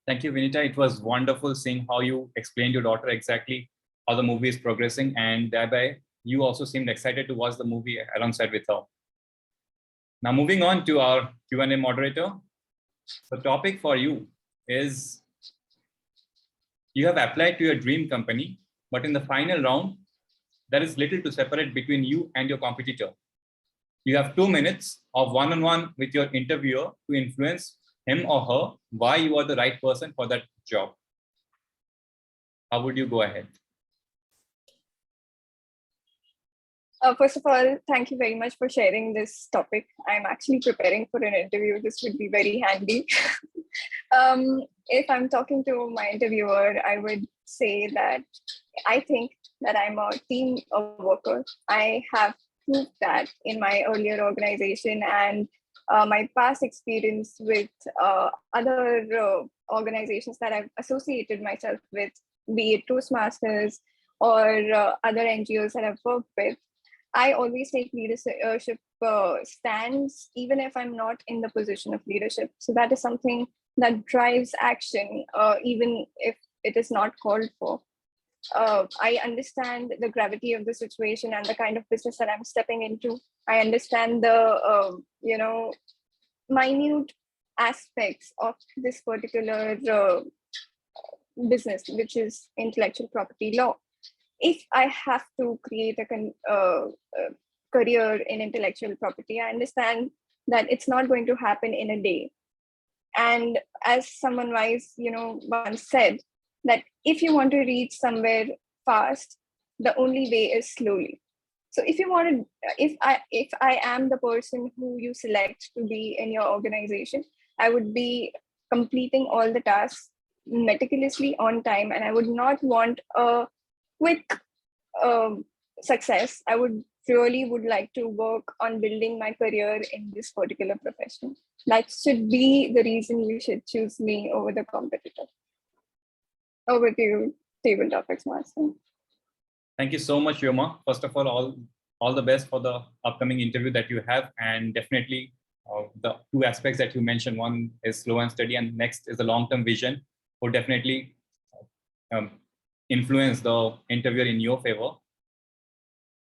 Speaker 4: Thank you, Vinita. It was wonderful seeing how you explained your daughter exactly how the movie is progressing, and thereby you also seemed excited to watch the movie alongside with her. Now, moving on to our Q&A moderator. The topic for you is, you have applied to your dream company, but in the final round, there is little to separate between you and your competitor. You have 2 minutes of one-on-one with your interviewer to influence him or her why you are the right person for that job. How would you go ahead?
Speaker 8: First of all, thank you very much for sharing this topic. I'm actually preparing for an interview. This would be very handy. If I'm talking to my interviewer, I would say that I think that I'm a team worker. I have proved that in my earlier organization, and my past experience with other organizations that I've associated myself with, be it Toastmasters or other NGOs that I've worked with. I always take leadership stands, even if I'm not in the position of leadership. So that is something that drives action, even if it is not called for. I understand the gravity of the situation and the kind of business that I'm stepping into. I understand the, minute aspects of this particular business, which is intellectual property law. if I have to create a career in intellectual property, I understand that it's not going to happen in a day. And as someone wise, once said, that if you want to reach somewhere fast, the only way is slowly. So if you want to, if I am the person who you select to be in your organization, I would be completing all the tasks meticulously on time, and I would not want a quick success. I would like to work on building my career in this particular profession. That should be the reason you should choose me over the competitor. Over to you, Table Topics Master.
Speaker 4: Thank you so much, Yoma. First of all the best for the upcoming interview that you have, and definitely the two aspects that you mentioned. One is slow and steady, and next is the long-term vision. Will definitely influence the interviewer in your favor.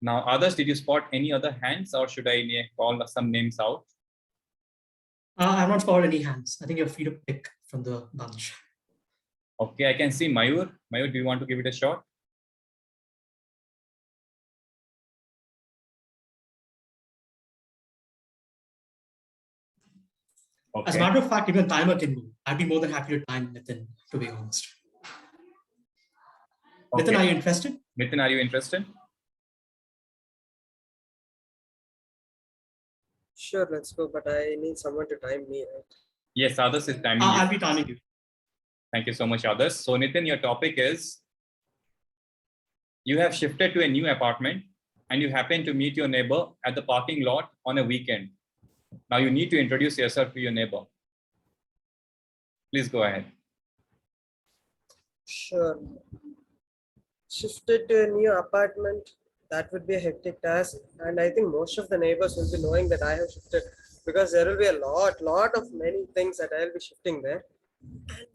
Speaker 4: Now, others, did you spot any other hands, or should I call some names out?
Speaker 1: I've not spotted any hands. I think you're free to pick from the bunch.
Speaker 4: Okay, I can see Mayur. Mayur, do you want to give it a shot? Okay.
Speaker 1: As a matter of fact, even a timer can move. I'd be more than happy to time Nitin, to be honest. Okay. Nitin, are you interested?
Speaker 4: Nitin, are you interested?
Speaker 9: Sure, let's go, but I need someone to time me, right?
Speaker 4: Yes, Adarsh is timing you.
Speaker 1: I'll be timing you.
Speaker 4: Thank you so much, Adarsh. So, Nitin, your topic is, you have shifted to a new apartment and you happen to meet your neighbor at the parking lot on a weekend. Now you need to introduce yourself to your neighbor. Please go ahead.
Speaker 9: Sure. Shifted to a new apartment, that would be a hectic task. And I think most of the neighbors will be knowing that I have shifted, because there will be a lot of many things that I'll be shifting there. And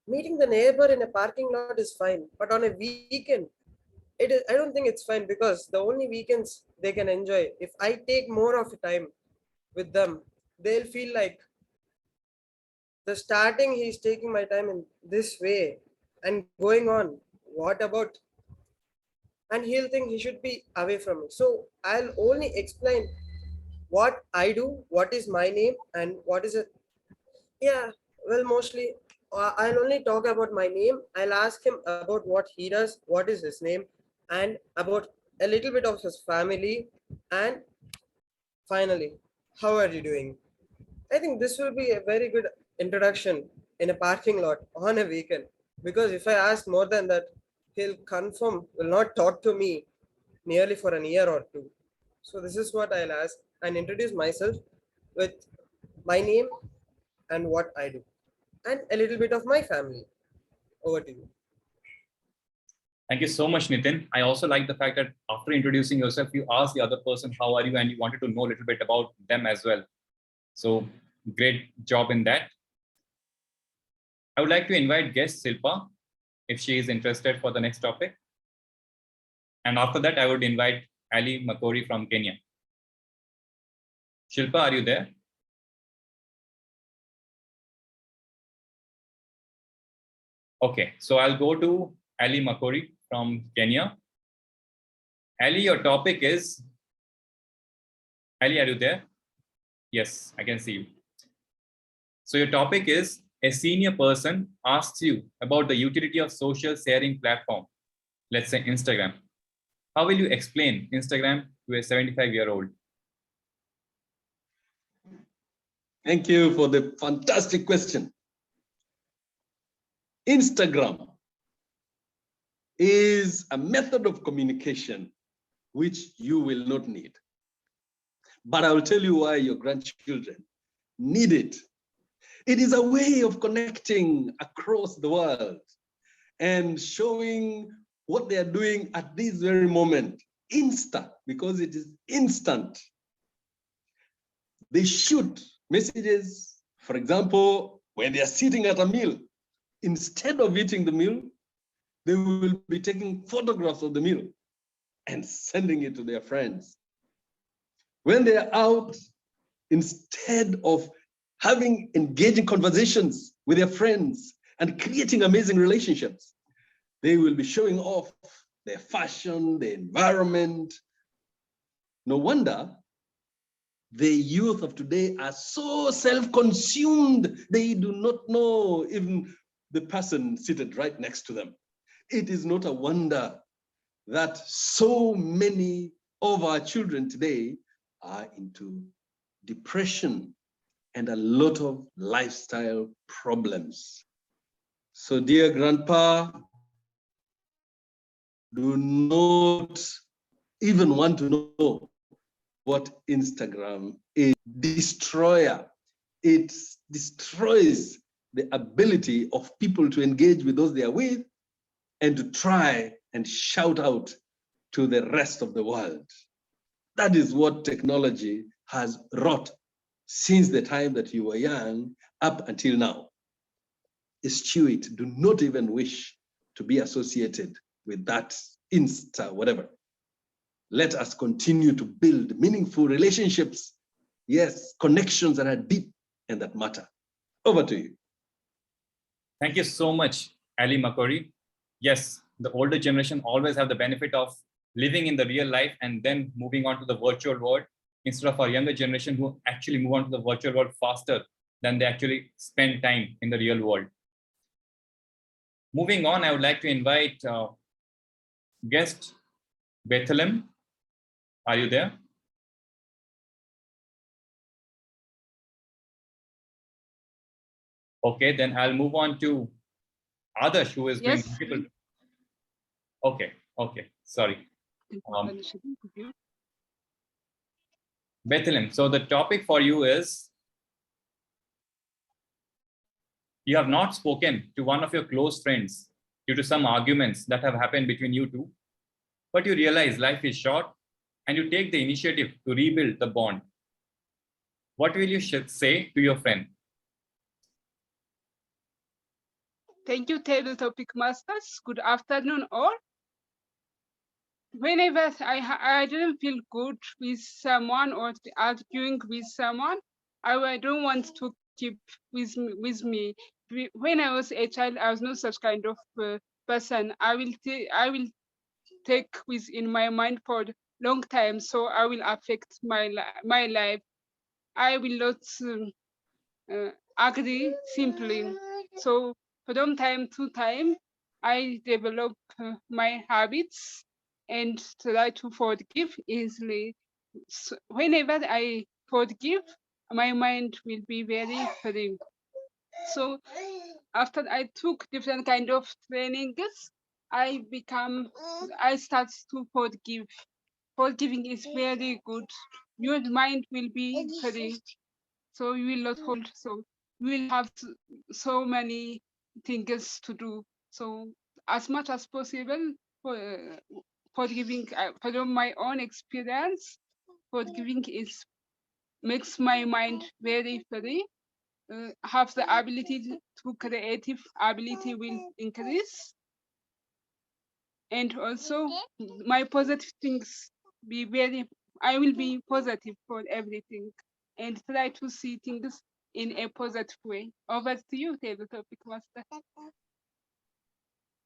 Speaker 9: meeting the neighbor in a parking lot is fine, but on a weekend, I don't think it's fine, because the only weekends they can enjoy, if I take more of a time with them, they'll feel like the starting he's taking my time in this way and going on, what about, and he'll think he should be away from me. So I'll only explain what I do, what is my name, and what is it. Yeah, well, mostly I'll only talk about my name. I'll ask him about what he does, what is his name, and about a little bit of his family. And finally, how are you doing? I think this will be a very good introduction in a parking lot on a weekend, because if I ask more than that, he'll confirm will not talk to me nearly for a year or two. So this is what I'll ask and introduce myself with my name and what I do, and a little bit of my family. Over to you.
Speaker 4: Thank you so much, Nitin. I also like the fact that after introducing yourself, you ask the other person, how are you? And you wanted to know a little bit about them as well. So great job in that. I would like to invite guest Silpa, if she is interested for the next topic. And after that, I would invite Ali Makori from Kenya. Shilpa, are you there? Okay, so I'll go to Ali Makori from Kenya. Ali, your topic is, Ali, are you there? Yes, I can see you. So your topic is, a senior person asks you about the utility of social sharing platform, let's say Instagram. How will you explain Instagram to a 75-year-old?
Speaker 13: Thank you for the fantastic question. Instagram is a method of communication which you will not need. But I will tell you why your grandchildren need it. It is a way of connecting across the world and showing what they are doing at this very moment. Instant, because it is instant. They shoot messages, for example, when they are sitting at a meal. Instead of eating the meal, they will be taking photographs of the meal and sending it to their friends. When they are out, instead of having engaging conversations with their friends and creating amazing relationships, They will be showing off their fashion, their environment. No wonder the youth of today are so self-consumed. They do not know even the person seated right next to them. It is not a wonder that so many of our children today are into depression and a lot of lifestyle problems. So dear grandpa, do not even want to know what Instagram is. Destroyer. It destroys the ability of people to engage with those they are with and to try and shout out to the rest of the world. That is what technology has wrought since the time that you were young up until now. Eschew it. Do not even wish to be associated with that Insta, whatever. Let us continue to build meaningful relationships. Yes, connections that are deep and that matter. Over to you.
Speaker 4: Thank you so much, Ali Makori. Yes, the older generation always have the benefit of living in the real life and then moving on to the virtual world, instead of our younger generation who actually move on to the virtual world faster than they actually spend time in the real world. Moving on, I would like to invite guest Bethlehem. Are you there? Okay, then I'll move on to Adarsh, who is doing multiple. Okay, sorry. Bethlehem, so the topic for you is, you have not spoken to one of your close friends due to some arguments that have happened between you two, but you realize life is short and you take the initiative to rebuild the bond. What will you say to your friend?
Speaker 14: Thank you, Table Topic Masters. Good afternoon, all. Whenever I didn't feel good with someone or arguing with someone, I don't want to keep with me. When I was a child, I was not such kind of person. I will take within my mind for a long time, so I will affect my life. I will not agree simply. So from time to time, I develop my habits and try to forgive easily. So whenever I forgive, my mind will be very free. So after I took different kind of trainings, I start to forgive. Forgiving is very good. Your mind will be free. So you will not hold. So you will have so many things to do. So as much as possible, forgiving from my own experience, forgiving makes my mind very free. Have the ability to creative ability will increase, and also my positive things I will be positive for everything and try to see things in a positive way. Over to you, Table Topic Master.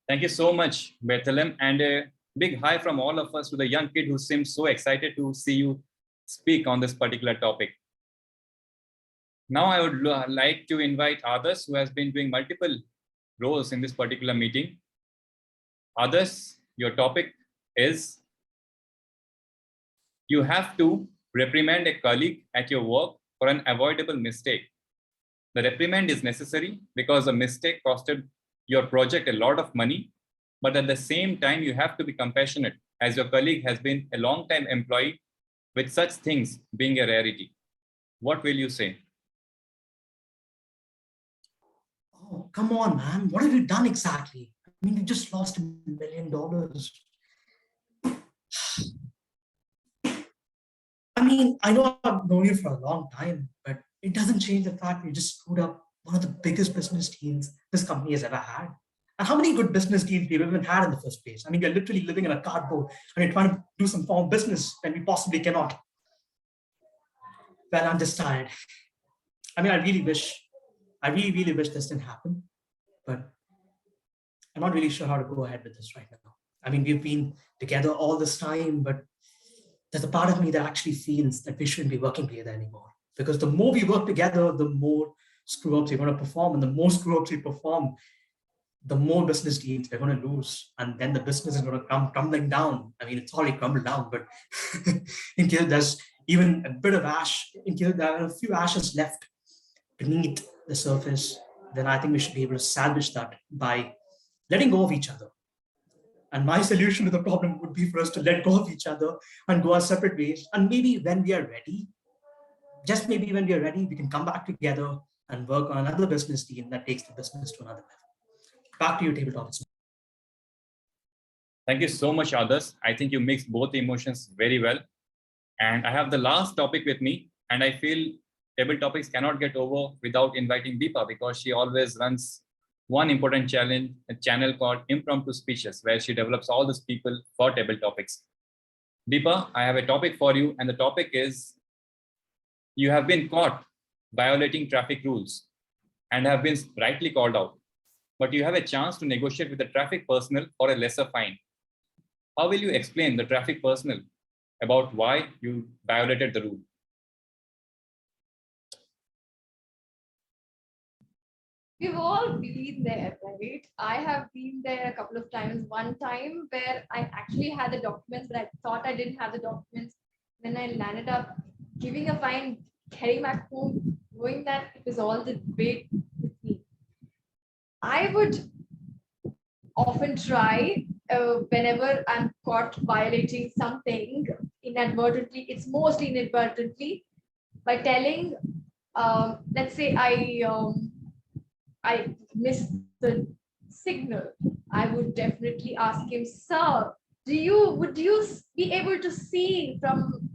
Speaker 4: Thank you so much, Bethlehem, and a big hi from all of us to the young kid who seems so excited to see you speak on this particular topic. Now I would like to invite others who has been doing multiple roles in this particular meeting. Others, your topic is, you have to reprimand a colleague at your work for an avoidable mistake. The reprimand is necessary because the mistake costed your project a lot of money, but at the same time, you have to be compassionate as your colleague has been a long-time employee with such things being a rarity. What will you say?
Speaker 1: Oh, come on, man. What have you done exactly? I mean, you just lost $1 million. I mean, I know I've known you for a long time, but it doesn't change the fact that you just screwed up one of the biggest business deals this company has ever had. And how many good business deals we've even had in the first place? I mean, we're literally living in a cardboard and we're trying to do some form of business when we possibly cannot. Well, I'm just tired. I mean, I really wish this didn't happen, but I'm not really sure how to go ahead with this right now. I mean, we've been together all this time, but there's a part of me that actually feels that we shouldn't be working together anymore. Because the more we work together, the more screw-ups we're going to perform. And the more screw-ups we perform, the more business deals we're going to lose. And then the business is going to come tumbling down. I mean, it's already crumbled down, but in case there's even a bit of ash, in case there are a few ashes left beneath the surface, then I think we should be able to salvage that by letting go of each other. And my solution to the problem would be for us to let go of each other and go our separate ways. And maybe when we are ready, just maybe when we are ready, we can come back together and work on another business deal that takes the business to another level. Back to you, table topics.
Speaker 4: Thank you so much, Adas. I think you mixed both emotions very well. And I have the last topic with me, and I feel table topics cannot get over without inviting Deepa, because she always runs one important challenge, a channel called Impromptu Speeches, where she develops all these people for table topics. Deepa, I have a topic for you, and the topic is, you have been caught violating traffic rules and have been rightly called out, but you have a chance to negotiate with the traffic personnel for a lesser fine. How will you explain the traffic personnel about why you violated the rule?
Speaker 2: We've all been there, right? I have been there a couple of times. One time where I actually had the documents, but I thought I didn't have the documents. Then I landed up giving a fine, heading back home, knowing that it was all the way with me. I would often try, whenever I'm caught violating something inadvertently, it's mostly inadvertently, by telling, let's say I missed the signal, I would definitely ask him, sir, would you be able to see from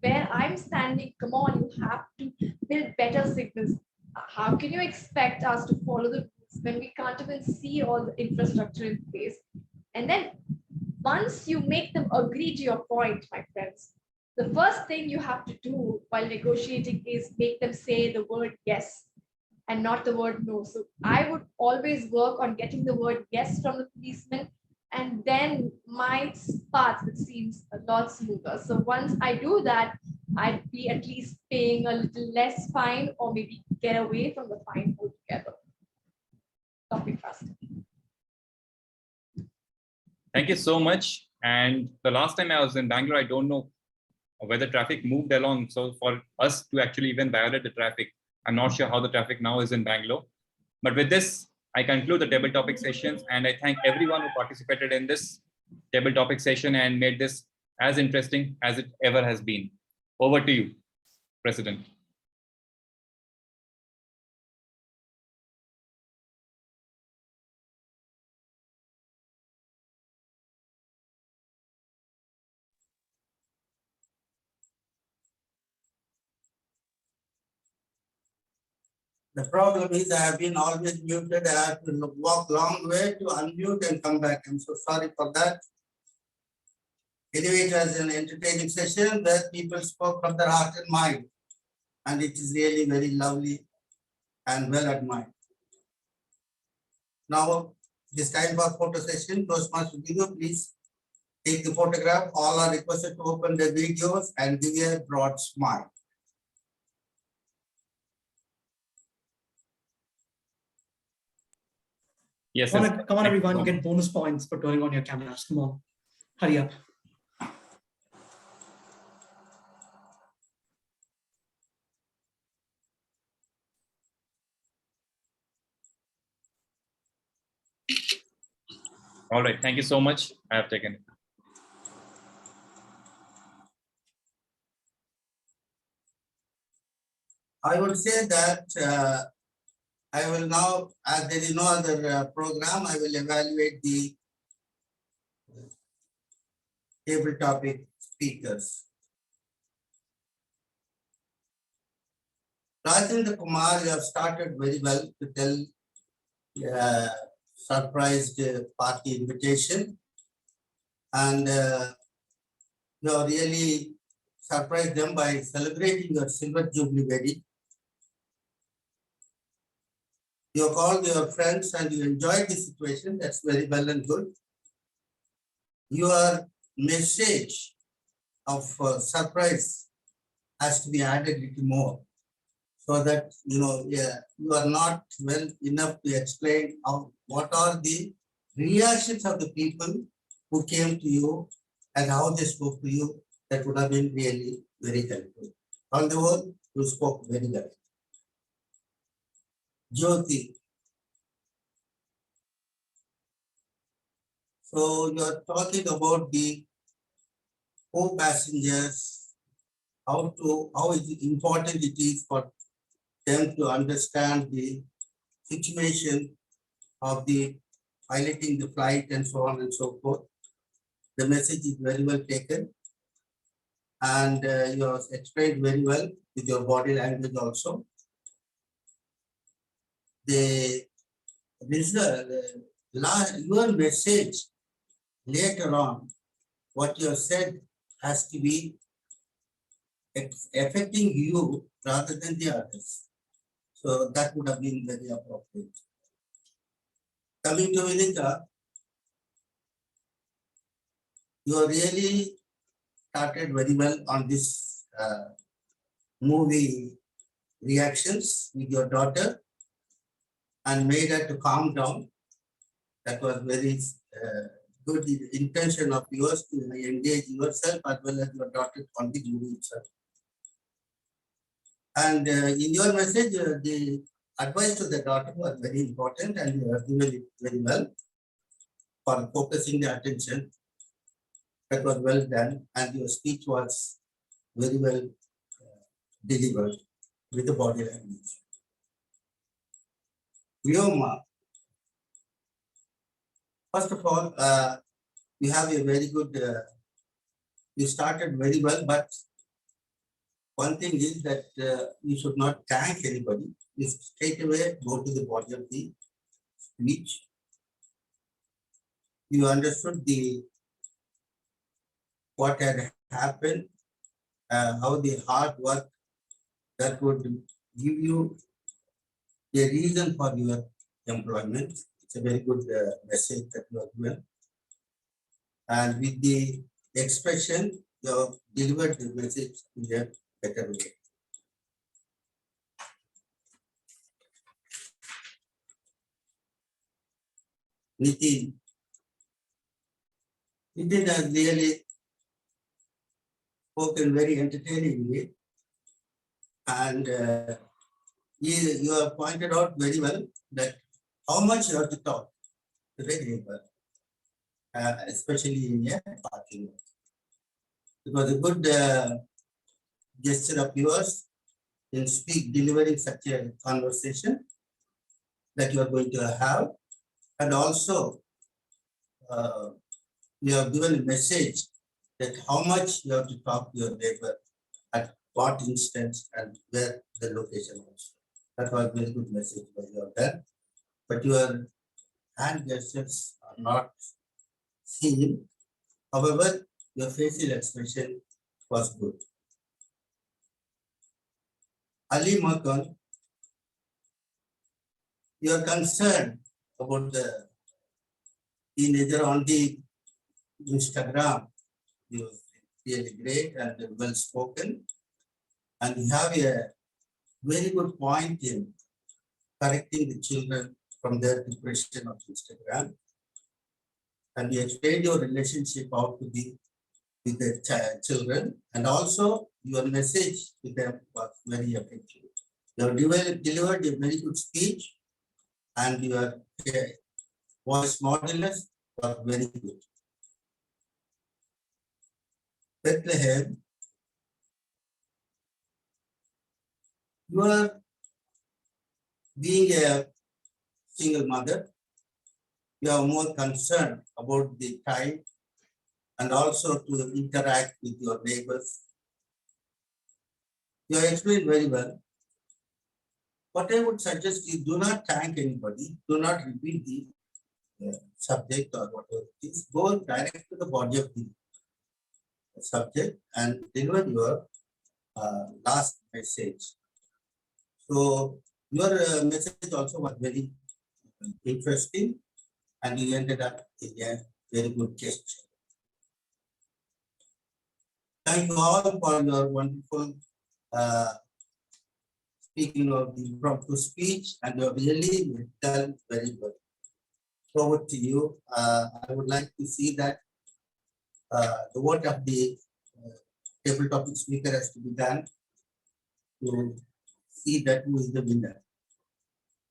Speaker 2: where I'm standing? Come on, you have to build better signals. How can you expect us to follow the rules when we can't even see all the infrastructure in place? And then once you make them agree to your point, my friends, the first thing you have to do while negotiating is make them say the word yes and not the word no. So I would always work on getting the word yes from the policeman, and then my path, it seems a lot smoother. So once I do that, I'd be at least paying a little less fine, or maybe get away from the fine altogether. Topic fast.
Speaker 4: Thank you so much. And the last time I was in Bangalore, I don't know whether traffic moved along. So for us to actually even violate the traffic, I'm not sure how the traffic now is in Bangalore. But with this, I conclude the table topic sessions, and I thank everyone who participated in this table topic session and made this as interesting as it ever has been. Over to you, President.
Speaker 3: The problem is I have been always muted. I have to walk long way to unmute and come back. I'm so sorry for that. Anyway, it was an entertaining session where people spoke from their heart and mind. And it is really very lovely and well admired. Now, this time for photo session, Toastmaster video, please take the photograph. All are requested to open their videos and give a broad smile.
Speaker 4: Yes.
Speaker 1: Come on, everyone, get bonus points for turning on your cameras. Come on, hurry up.
Speaker 4: All right, thank you so much. I have taken it.
Speaker 3: I would say that I will now, as there is no other program, I will evaluate the table topic speakers. Rajendra Kumar, you have started very well to tell surprised party invitation, and you have really surprised them by celebrating your silver jubilee wedding. You called your friends and you enjoyed the situation. That's very well and good. Your message of surprise has to be added a little more, so that you are not well enough to explain what are the reactions of the people who came to you and how they spoke to you. That would have been really very helpful. On the whole, you spoke very well. Jyoti. So you are talking about the co-passengers, how important it is for them to understand the situation of the piloting the flight and so on and so forth. The message is very well taken, and you have explained very well with your body language also. Your message later on, what you have said has to be affecting you rather than the others. So that would have been very appropriate. Coming to Vinika, you really started very well on this movie reactions with your daughter and made her to calm down. That was very good intention of yours to engage yourself as well as your daughter on the movie itself. And in your message, the advice to the daughter was very important, and you have given it very well for focusing the attention. That was well done, and your speech was very well delivered with the body language. Vyoma, first of all, you have a very good, you started very well, but one thing is that you should not thank anybody. You straight away go to the body of the speech. You understood what had happened, how the hard work that would give you a reason for your employment. It's a very good message that you have given. And with the expression, you have delivered the message in a better way. Nitin has really spoken very entertainingly, and you have pointed out very well that how much you have to talk to the neighbor, especially in a parking lot. It was a good gesture of yours in delivering such a conversation that you are going to have, and also you have given a message that how much you have to talk to your neighbor, at what instance and where the location was. That was a very good message by your dad. But your hand gestures are not seen. However, your facial expression was good. Ali Makan, you are concerned about the teenager on the Instagram. You are really great and well spoken, and you have a very good point in correcting the children from their depression of Instagram. And you explained your relationship out to be with the children, and also your message to them was very effective. You have delivered a very good speech, and your voice modulus was very good. Bethlehem, you are being a single mother, you are more concerned about the time and also to interact with your neighbors. You have explained very well. What I would suggest is do not thank anybody, do not repeat the subject or whatever it is. Go direct to the body of the subject and deliver your last message. So Your message also was very interesting, and you ended up in a very good gesture. Thank you all for your wonderful speaking of the impromptu speech, and you have really done very well. Over to you. I would like to see that the vote of the table topic speaker has to be done to see that who is the winner.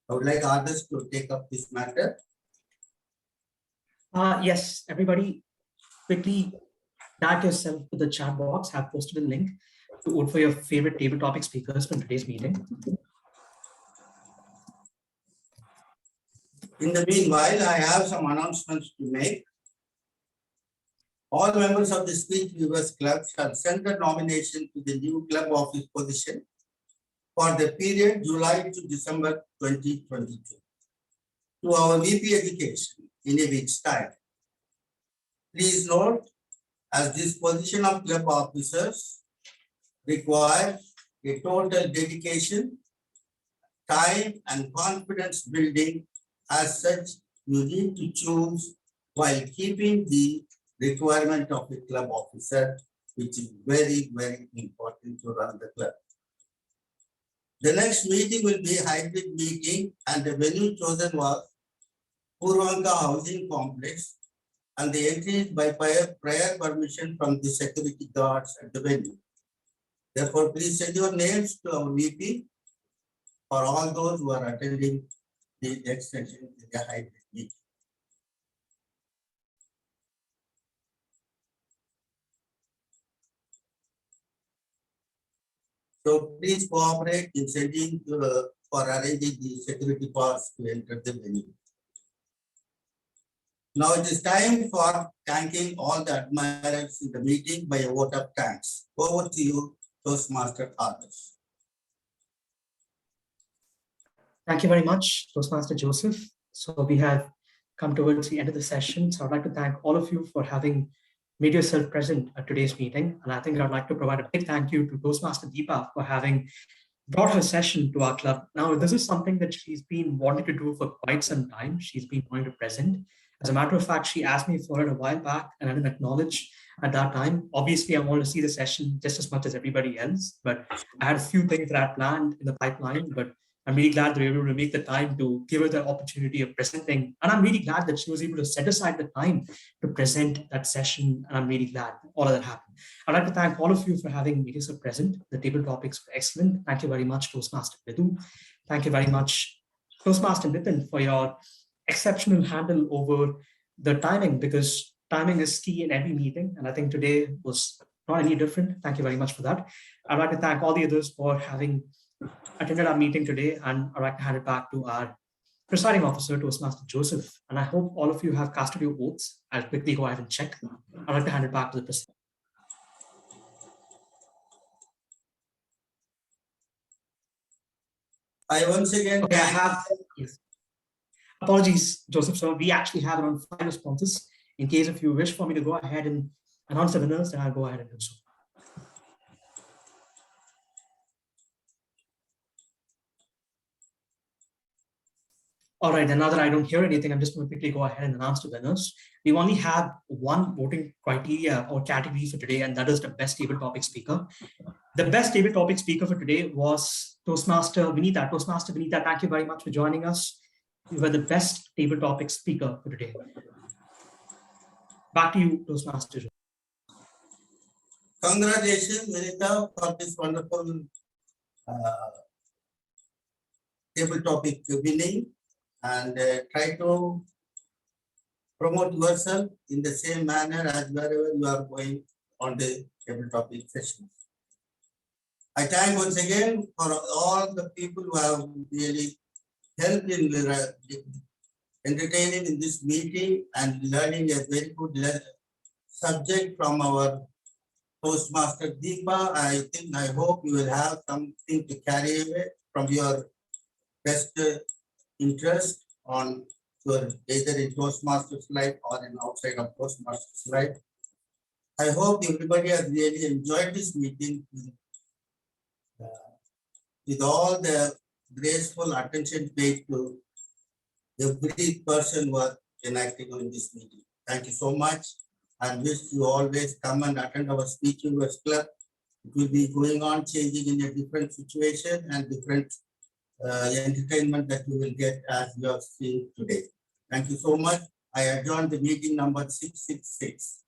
Speaker 3: I would like others to take up this matter.
Speaker 1: Yes, everybody quickly tag yourself to the chat box. Have posted a link to vote for your favorite table topic speakers from today's meeting.
Speaker 3: In the meanwhile, I have some announcements to make. All members of the Speech Weavers Club shall send a nomination to the new club office position for the period July to December 2022 to our VP Education in a week's time. Please note, as this position of club officers requires a total dedication, time, and confidence building. As such, you need to choose while keeping the requirement of a club officer, which is very, very important to run the club. The next meeting will be a hybrid meeting, and the venue chosen was Purvanka Housing Complex, and the entry is by prior permission from the security guards at the venue. Therefore, please send your names to our VP for all those who are attending the next session in the hybrid meeting. So please cooperate in sending for arranging the security pass to enter the venue. Now it is time for thanking all the admirers in the meeting by a vote of thanks. Over to you, Toastmaster others.
Speaker 1: Thank you very much, Toastmaster Joseph. So we have come towards the end of the session. So I'd like to thank all of you for having made yourself present at today's meeting. And I think I'd like to provide a big thank you to Toastmaster Deepa for having brought her session to our club. Now, this is something that she's been wanting to do for quite some time. She's been wanting to present. As a matter of fact, she asked me for it a while back, and I didn't acknowledge at that time. Obviously, I wanted to see the session just as much as everybody else, but I had a few things that I had planned in the pipeline, but I'm really glad that we were able to make the time to give her the opportunity of presenting. And I'm really glad that she was able to set aside the time to present that session. And I'm really glad all of that happened. I'd like to thank all of you for having made yourself present. The table topics were excellent. Thank you very much, Toastmaster Vidhu. Thank you very much, Toastmaster Nitin, for your exceptional handle over the timing, because timing is key in every meeting. And I think today was not any different. Thank you very much for that. I'd like to thank all the others for having attended our meeting today, and I'd like to hand it back to our presiding officer, Toastmaster Joseph. And I hope all of you have casted your votes. I'll quickly go ahead and check. I'd like to hand it back to the president.
Speaker 3: I once again
Speaker 1: yes. Apologies, Joseph. So we actually have around 5 responses. In case if you wish for me to go ahead and announce the winners, then I'll go ahead and do so. All right, and now that I don't hear anything, I'm just going to quickly go ahead and announce the winners. We only have one voting criteria or category for today, and that is the best table topic speaker. The best table topic speaker for today was Toastmaster Vinita. Toastmaster Vinita, thank you very much for joining us. You were the best table topic speaker for today. Back to you, Toastmaster.
Speaker 3: Congratulations, Vinita, for this wonderful table topic winning. And try to promote yourself in the same manner as wherever you are going on the table topic sessions. I thank once again for all the people who have really helped in entertaining in this meeting and learning a very good subject from our Toastmaster Deepa. I hope you will have something to carry away from your best interest on your either in Toastmasters life or in outside of Toastmasters life. I hope everybody has really enjoyed this meeting with all the graceful attention paid to every person who are enacting on this meeting. Thank you so much, and wish you always come and attend our Speechweavers Club. It will be going on changing in a different situation and different entertainment that you will get as you have seen today. Thank you so much. I adjourn the meeting number 666.